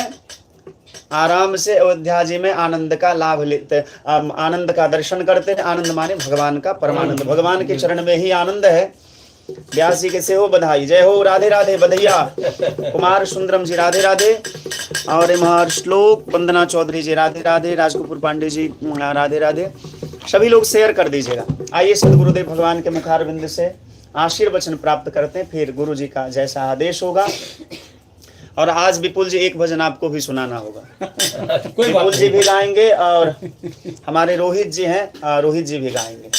Speaker 1: आराम से अयोध्या जी में आनंद का लाभ लेते, आनंद का दर्शन करते हैं। आनंद माने भगवान का परमानंद, भगवान के चरण में ही आनंद है। व्यास जी के से हो बधाई, जय हो, राधे राधे, बधैया कुमार सुंदरम जी, राधे राधे। और महार श्लोक वंदना चौधरी जी, राधे राधे। राजकपूर पांडे जी, राधे राधे। सभी लोग शेयर कर दीजिएगा। आइए सदगुरुदेव भगवान के मुखारविंद से आशीर्वचन प्राप्त करते हैं, फिर गुरु जी का जैसा आदेश होगा। और आज विपुल जी एक भजन आपको भी सुनाना होगा। विपुल जी भी गाएंगे और हमारे रोहित जी हैं, रोहित जी भी गाएंगे।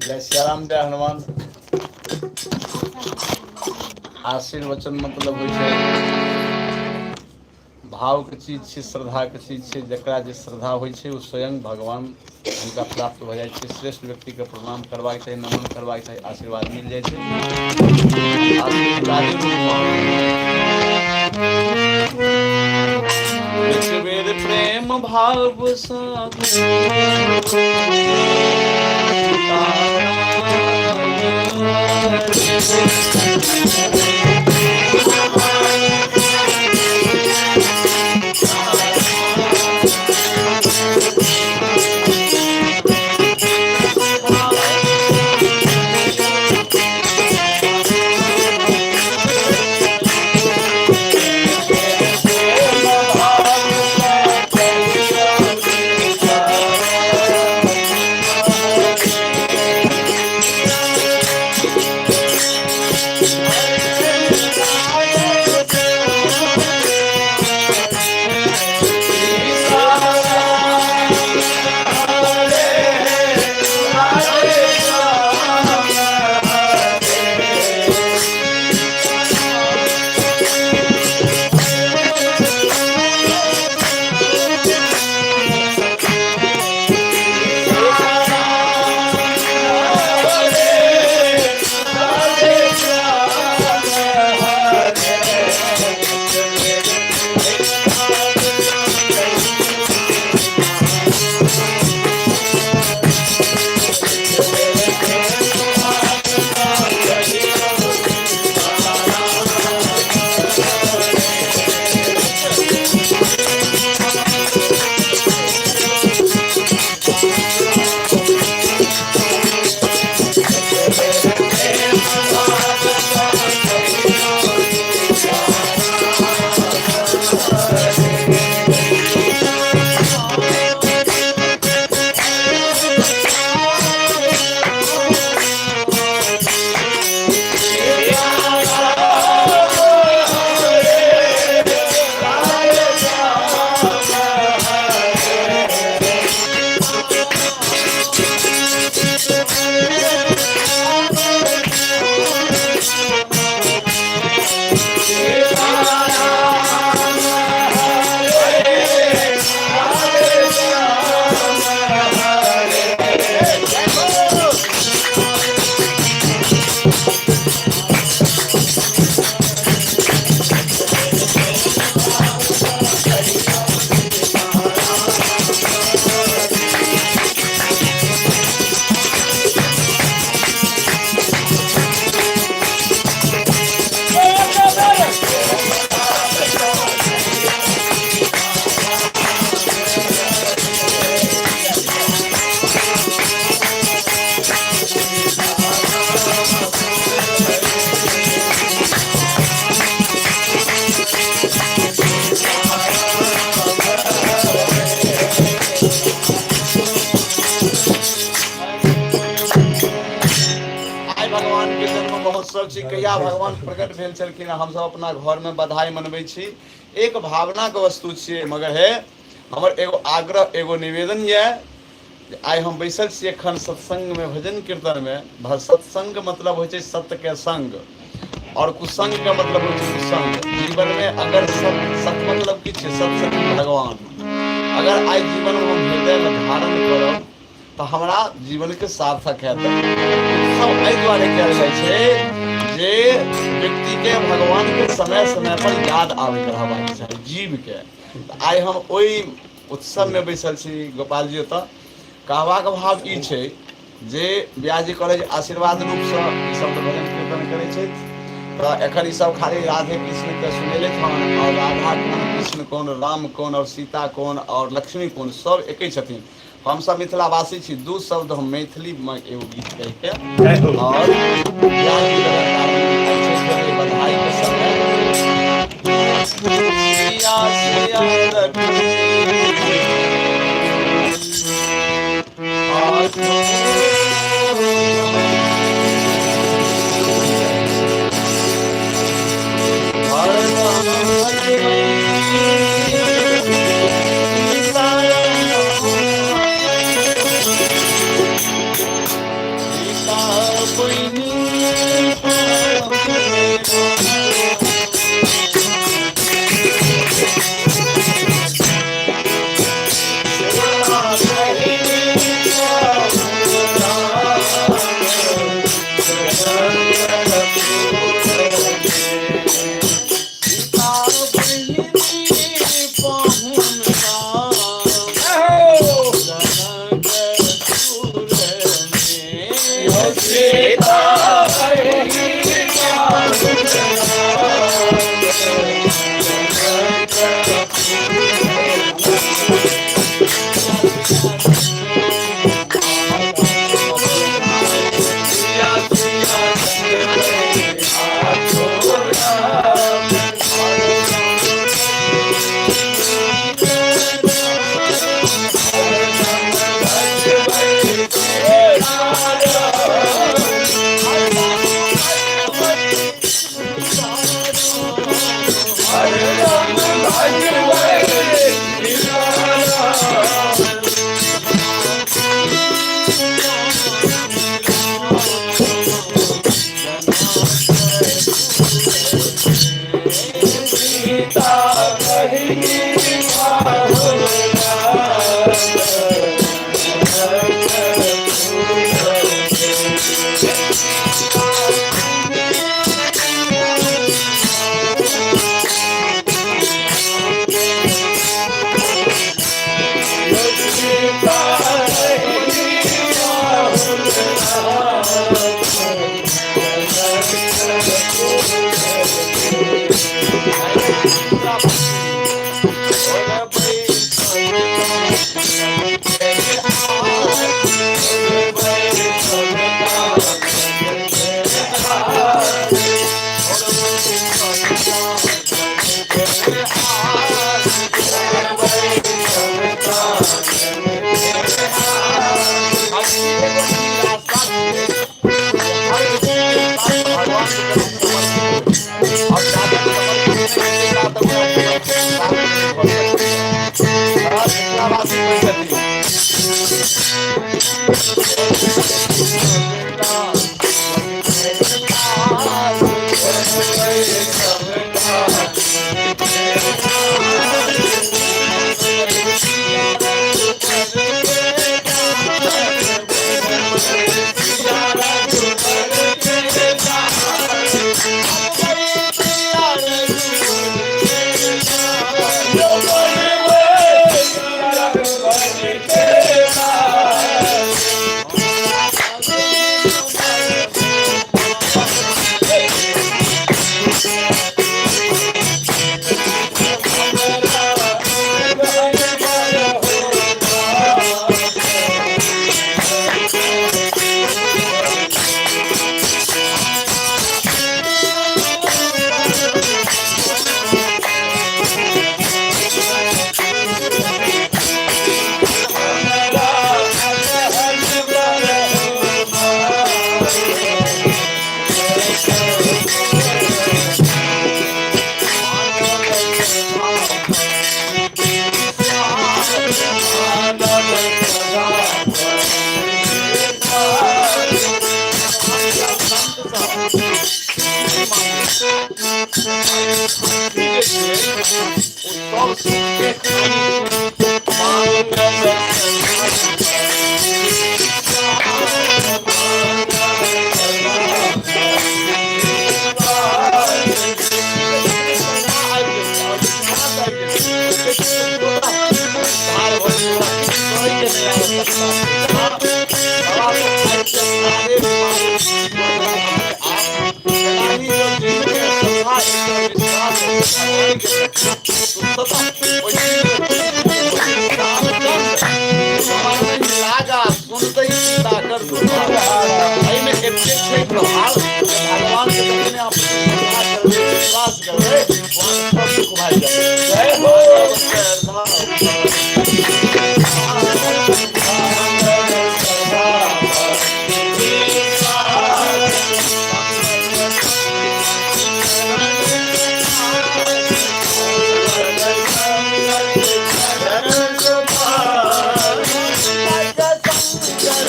Speaker 3: जय श्याम, जय हनुमान। आशीर्वचन मतलब होइ छै भाव के चीज छै, श्रद्धा के चीज छै। जकरा जे श्रद्धा होइ छै ओ स्वयं भगवान हुनका प्राप्त भ जाइ छै। श्रेष्ठ व्यक्ति के प्रणाम करबाक चाही, नमन करबाक चाही, आशीर्वाद मिल जाइ छै। आशीर्वादी एक बेर प्रेम भाव साथ मैया भगवान प्रकट भेल छलखिन, हम सब अपना घर में बधाई मनबै छी। एक भावना के वस्तु छियै, मगर है हमर एगो आग्रह, एगो निवेदन ये, आइ हम बैसल छी एखन सत्संग में, भजन कीर्तन में। सत्संग मतलब होइ छै सत्य के संग, और कुसंग का मतलब होइ छै कुसंग। जीवन में अगर सत मतलब की छै, सत भगवान, अगर आइ जीवन में हम हृदय में धारण करब तो हमरा जीवन के सार्थक है। सब एहि दुआरे कयल जाइ छै जे व्यक्ति के भगवान के समय समय पर याद आबैत रहबाक चाही जीव के। आइ हम ओहि उत्सव में बैसल छी गोपाल जी। ओतऽ कहबाक भाव ई छै जे व्यास जी कहले आशीर्वाद रूपसँ ई सब भजन कीर्तन करै छै। तऽ एखन ई सब खाली राधे कृष्ण के सुनेलथि हन, और राधा कौन, कृष्ण कौन, राम कौन, और सीता कौन, और लक्ष्मी कौन, सब एके छथिन। हम सब मिथिलावासी छी, दू शब्द हम मैथिली में एगो गीत कहि के और व्यास जी लगातार बधाई के समय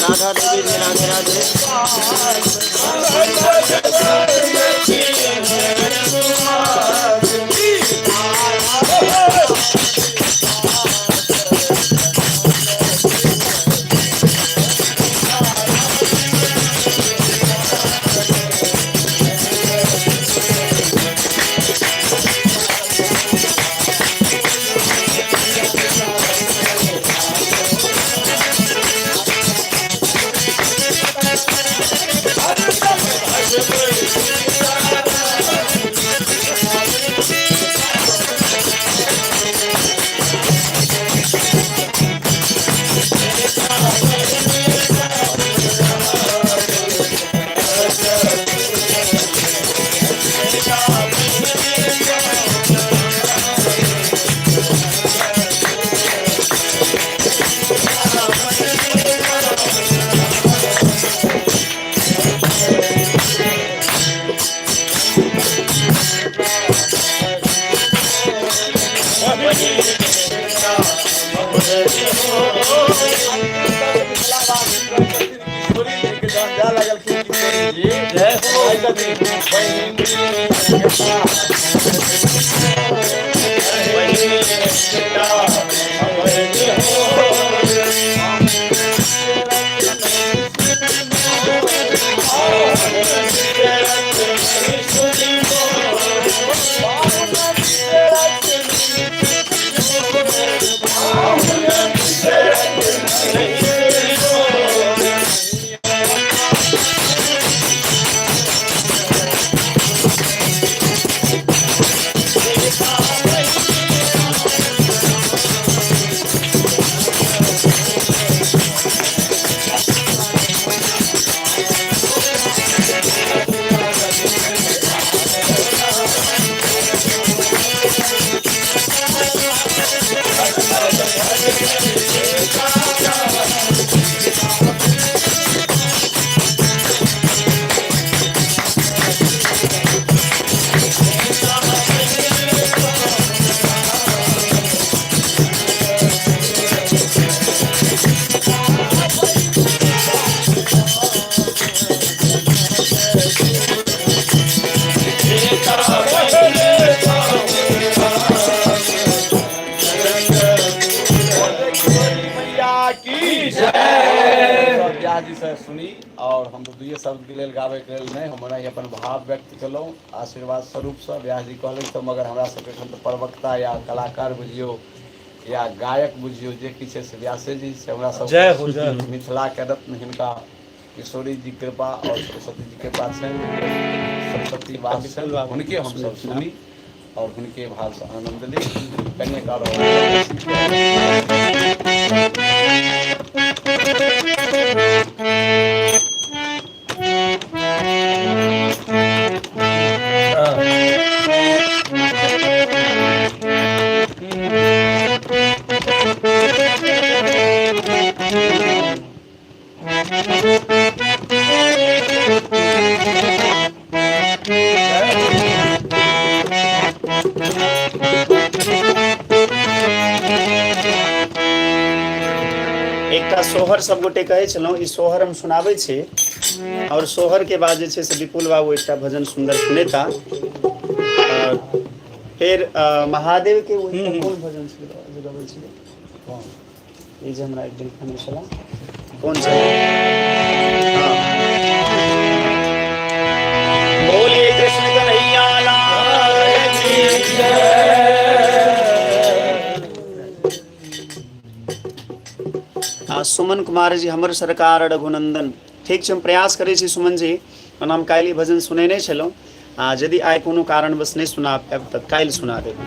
Speaker 1: राधा देवी जी राधे राधे।
Speaker 3: जी से सुनी और हम तो दुए शब्द के लिए गावे के लिए नहीं हम अपन भाव व्यक्त कलौं आशीर्वाद स्वरूप से व्यास जी कहले तो मगर हमरा सबके एखन तो प्रवक्ता या कलाकार बुझियो या गायक बुझियो जे किछ से व्यासे जी से हमरा सब
Speaker 4: जय हो जय हो।
Speaker 3: मिथिला के रत्न हिनका किशोरी जी कृपा और सरस्वती जी कृपा से सरस्वती वास उनके हम सब सुनी और उनके भाव से आनंद ली कन्या
Speaker 1: सोहर सब गोटे कहे छलौं ई सोहर हम सुनाबै छी और सोहर के बाद जे छै से विपुल बाबू एकटा भजन सुंदर सुनेता और फिर महादेव के वही कौन भजन छलै जो गबै छलै ई जे हमरा एक दिन खाने छला कौन छलै बोलिए कृष्ण कन्हैया लाल की जय। सुमन कुमार जी हमर सरकार रघुनंदन ठीक छै हम प्रयास करै छी सुमन जी ओना हम काल्हि भजन सुनै नहि छलहुँ यदि आइ कोनो कारणवश नहि सुना पायब तऽ काल्हि सुना देब।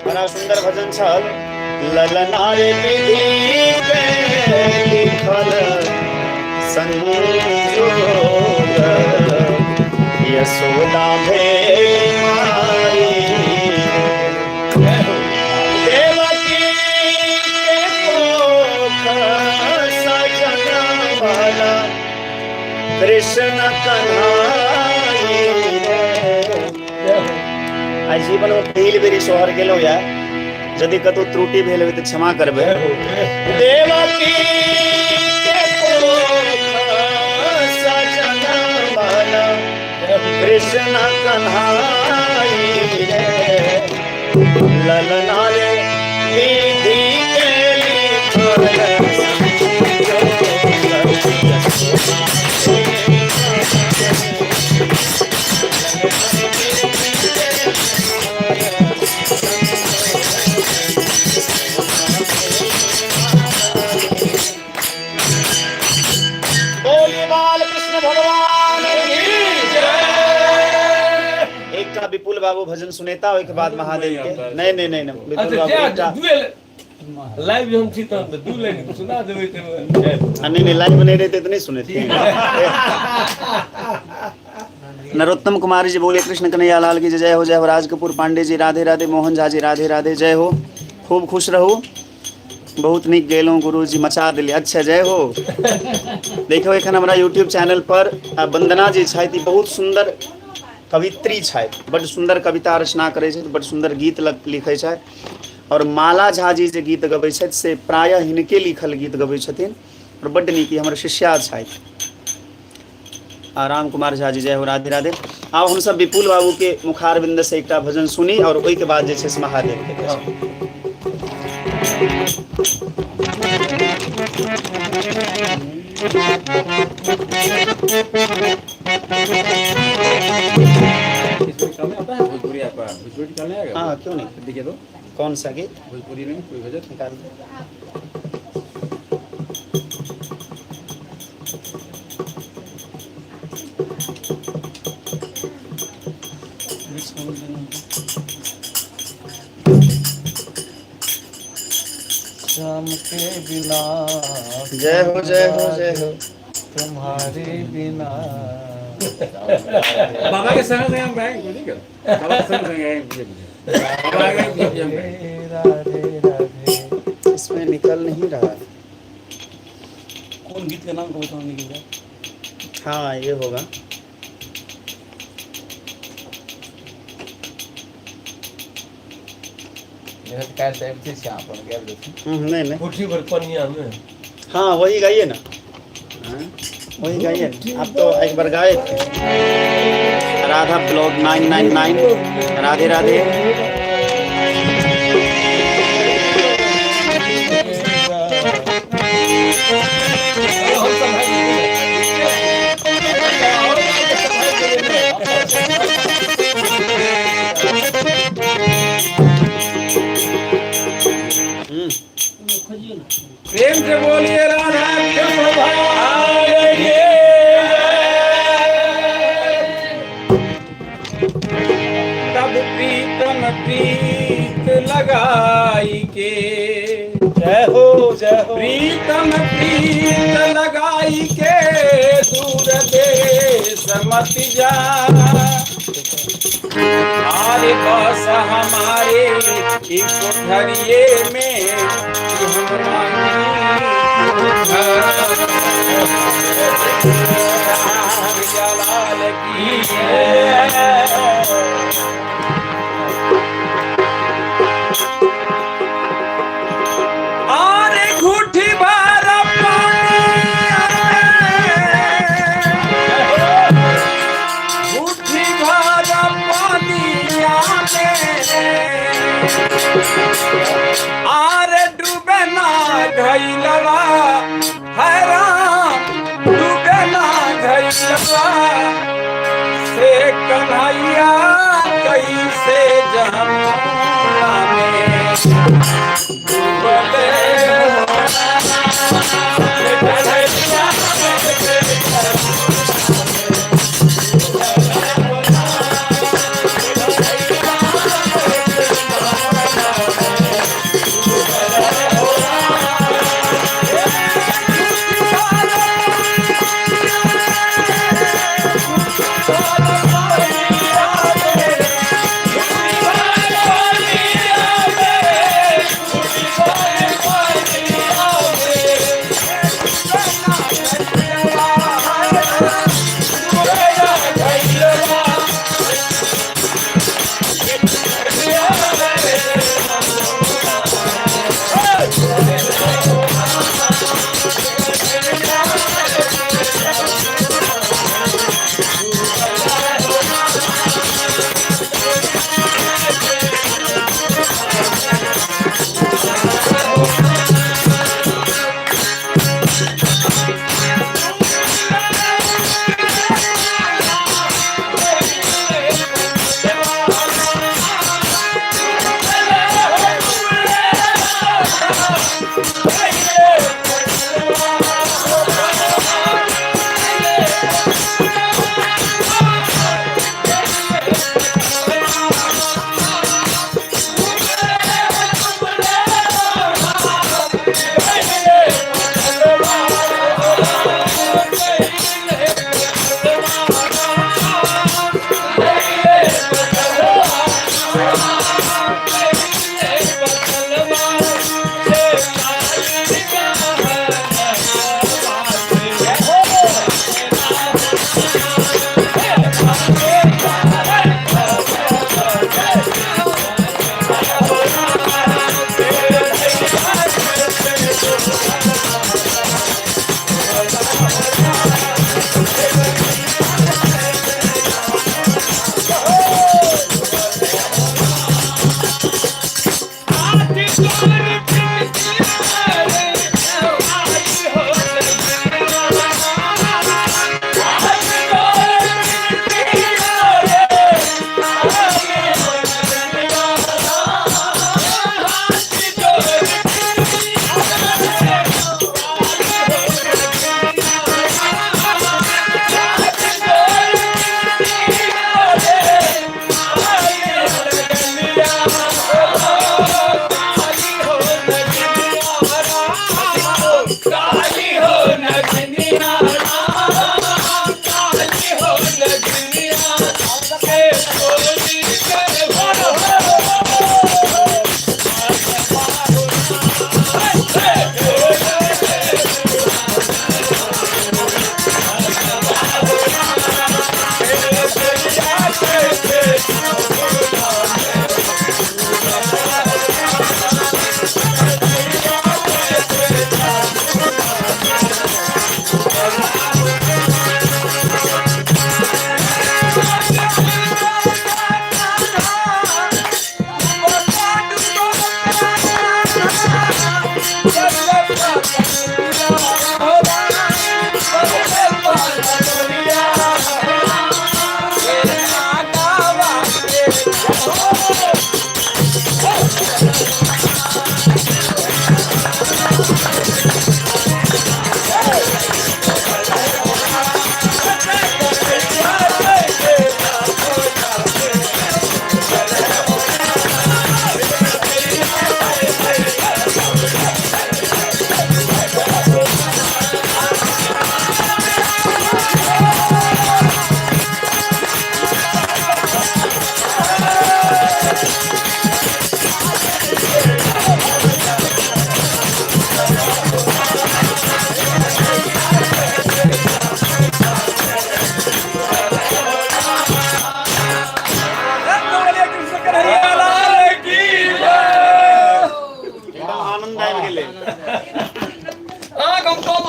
Speaker 1: बड़ा सुंदर भजन छल। ललनारे विधि पे लिखल संजोग, यशोदा भेल माई। देवकी के कोख सजन वाला, कृष्ण कन्हाई रे। आई जीवन में पहिल बेरी सोहर गेलो या, यदि कतौ त्रुटि भेल हो तो क्षमा करबे। देवकी के कोख सजन वाला, कृष्ण कन्हाई रे। ललना रे विधि के लिखल विपुल बाबू भजन सुनेता हो के बाद महादेव के। नहीं नहीं नहीं विपुल बाबू
Speaker 4: लाइव हम छी त दू लाइन सुना देबै त
Speaker 1: नहीं नहीं लाइव नहीं रहते तो नहीं सुने थे। नरोत्तम कुमारी जी बोले कृष्ण कन्हैया लाल की जय हो। जय हो राज कपूर पांडे जी राधे राधे। मोहन झा जी राधे राधे। जय हो, खूब खुश रहो। बहुत निक गेलो गुरु जी मचा दिले। अच्छा जय हो। देखो एखन हमरा यूट्यूब चैनल पर वंदना जी छथि, बहुत सुंदर कवित्री छथि, बड़ सुंदर कविता रचना करै छथि, बड़ सुंदर गीत लिखै छथि। और माला झा जी जे गीत गबै छथि से प्रायः हिनके लिखल गीत गबै छथिन और बड़ नीक हमर शिष्या छथि। राम कुमार झा जी जय हो राधे राधे। आब हम सब विपुल बाबू के मुखारबिंद से एकटा भजन सुनी और ओहि के बाद जे छै से महादेव के हाँ क्यों नहीं देखिए तो कौन सा गीत भोजपुरी में कोई भजन निकाल दो।
Speaker 2: शाम के बिना
Speaker 1: जय हो जय हो जय हो
Speaker 2: तुम्हारे बिना।
Speaker 5: बाबा के संग हम गाएंगे ठीक है। बाबा के संग गाएंगे।
Speaker 2: राधे राधे।
Speaker 1: इसमें निकल नहीं रहा।
Speaker 2: कौन गीत का नाम को बताओ निकल जाए।
Speaker 1: हाँ ये होगा। नहीं नहीं
Speaker 4: कोठी भर पनिया में।
Speaker 1: हाँ वही गाइए ना। वही गाइए। आप तो एक बार गाए राधा ब्लॉग 999 राधे राधे।
Speaker 5: प्रेम से बोलिए राधा कृष्ण भगवान की। तब प्रीतम प्रीत लगाई के,
Speaker 1: जय हो जय हो।
Speaker 5: प्रीतम प्रीत लगाई के दूर देश मत जा। आरे बस हमारे एक कोठरिये में कि हम मांगी जलाल की आरे घूठी भर घूठी भर पानिया में आरे डूबे ना घइलवा हैरान डूबे ना घइलवा से कन्हैया कैसे जमुना में डूबले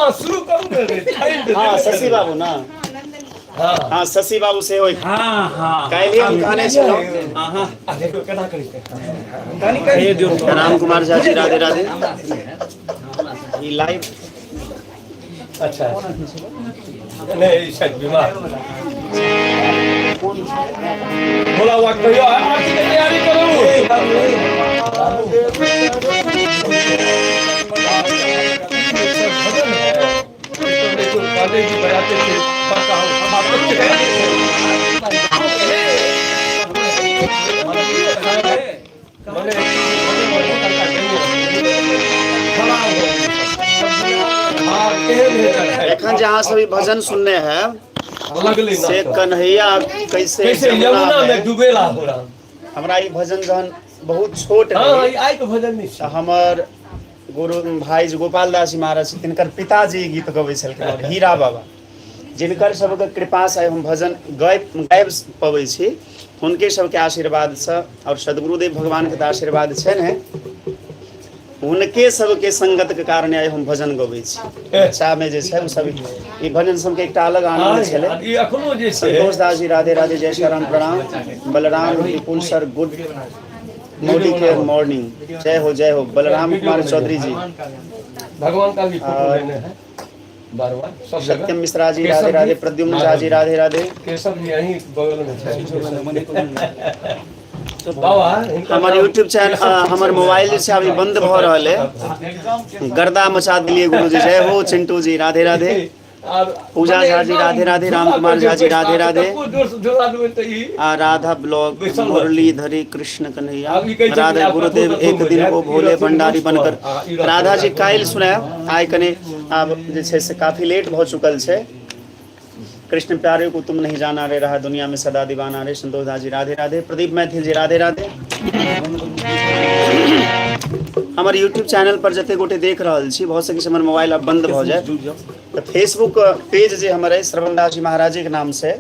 Speaker 4: हाँ शुरू करूँ रे
Speaker 1: हाँ शशि बाबू ना
Speaker 4: हाँ
Speaker 1: हाँ शशि बाबू से होई
Speaker 2: हाँ हाँ
Speaker 1: काल्हि हम कहने छलहुँ
Speaker 4: देखो केना करी
Speaker 1: राम कुमार झा जी राधे राधे ई लाइव
Speaker 4: अच्छा नहीं शायद बीमार बोला हुआ कहियो आज की तैयारी करो कॉलेज की बजाते थे पता हो हम
Speaker 1: एखन जहाँ सभी भजन सुनने हैं
Speaker 4: लगले
Speaker 1: से कन्हैया कैसे
Speaker 4: कैसे यमुना में डूबेला हो रहा
Speaker 1: हमरा ई भजन जहन बहुत छोट
Speaker 4: हाँ
Speaker 1: रही
Speaker 4: आई के भजन नहीं
Speaker 1: तऽ हमर गुरु भाई जी गोपाल दास जी महाराज तिनकर पिताजी गीत गबै छलखिन हीरा बाबा जिनकर सबके कृपा से हम भजन गाबि पबै छी हुनके सबके आशीर्वाद से और सदगुरुदेव भगवान के आशीर्वाद छै ने हुनके सबके संगत के कारण आइ हम भजन गबै छी बच्चा में जे छै सब ई भजन सबके एकटा अलग आनंद छलै
Speaker 4: ये अखनो जे छै
Speaker 1: संतोष दास जी राधे राधे जय श्री राम प्रणाम बलराम विपुल सर गुड मोदी के मॉर्निंग जय हो बलराम कुमार चौधरी जी
Speaker 4: भगवान का भी फोटो लेने हैं बार-बार सब जगह
Speaker 1: सत्यम मिश्रा जी राधे राधे प्रद्युम्न झा जी राधे राधे
Speaker 4: केशव जी यहीं बगल में है तो बाबा
Speaker 1: हमारे यूट्यूब चैनल हमारे मोबाइल से अभी बंद भ रहल है गर्दा मचा दिलिए गुरुजी जय हो चिंटू जी राधे राधे पूजा झा जी राधे राधे राम कुमार झा जी राधे राधे राधा ब्लॉग मुरलीधरी कृष्ण कन्हैया राधा गुरुदेव एक दिन को भोले भंडारी बनकर राधा जी काल्हि सुनायब आइ कने आब जे छै से काफी लेट भ चुकल छै कृष्ण प्यारे को तुम नहीं जाना रे रहा दुनिया में सदा दीवाना रे संतोष दास जी राधे राधे प्रदीप मैथिल जी राधे राधे हमारे यूट्यूब चैनल पर जते गोटे देख रहल छी बहुत सके हमर मोबाइल अब बंद भ जाए तो फेसबुक पेज जे हमारे श्रवण दास जी महाराज के नाम से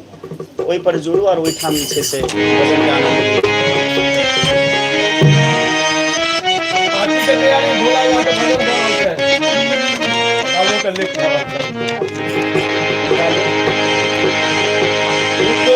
Speaker 1: ओहि पर जुड़ू और ओहि ठाम जे से भजन गाना
Speaker 4: आज की तैयारी भोला हुआ के भजन गाना है का लिख
Speaker 5: तो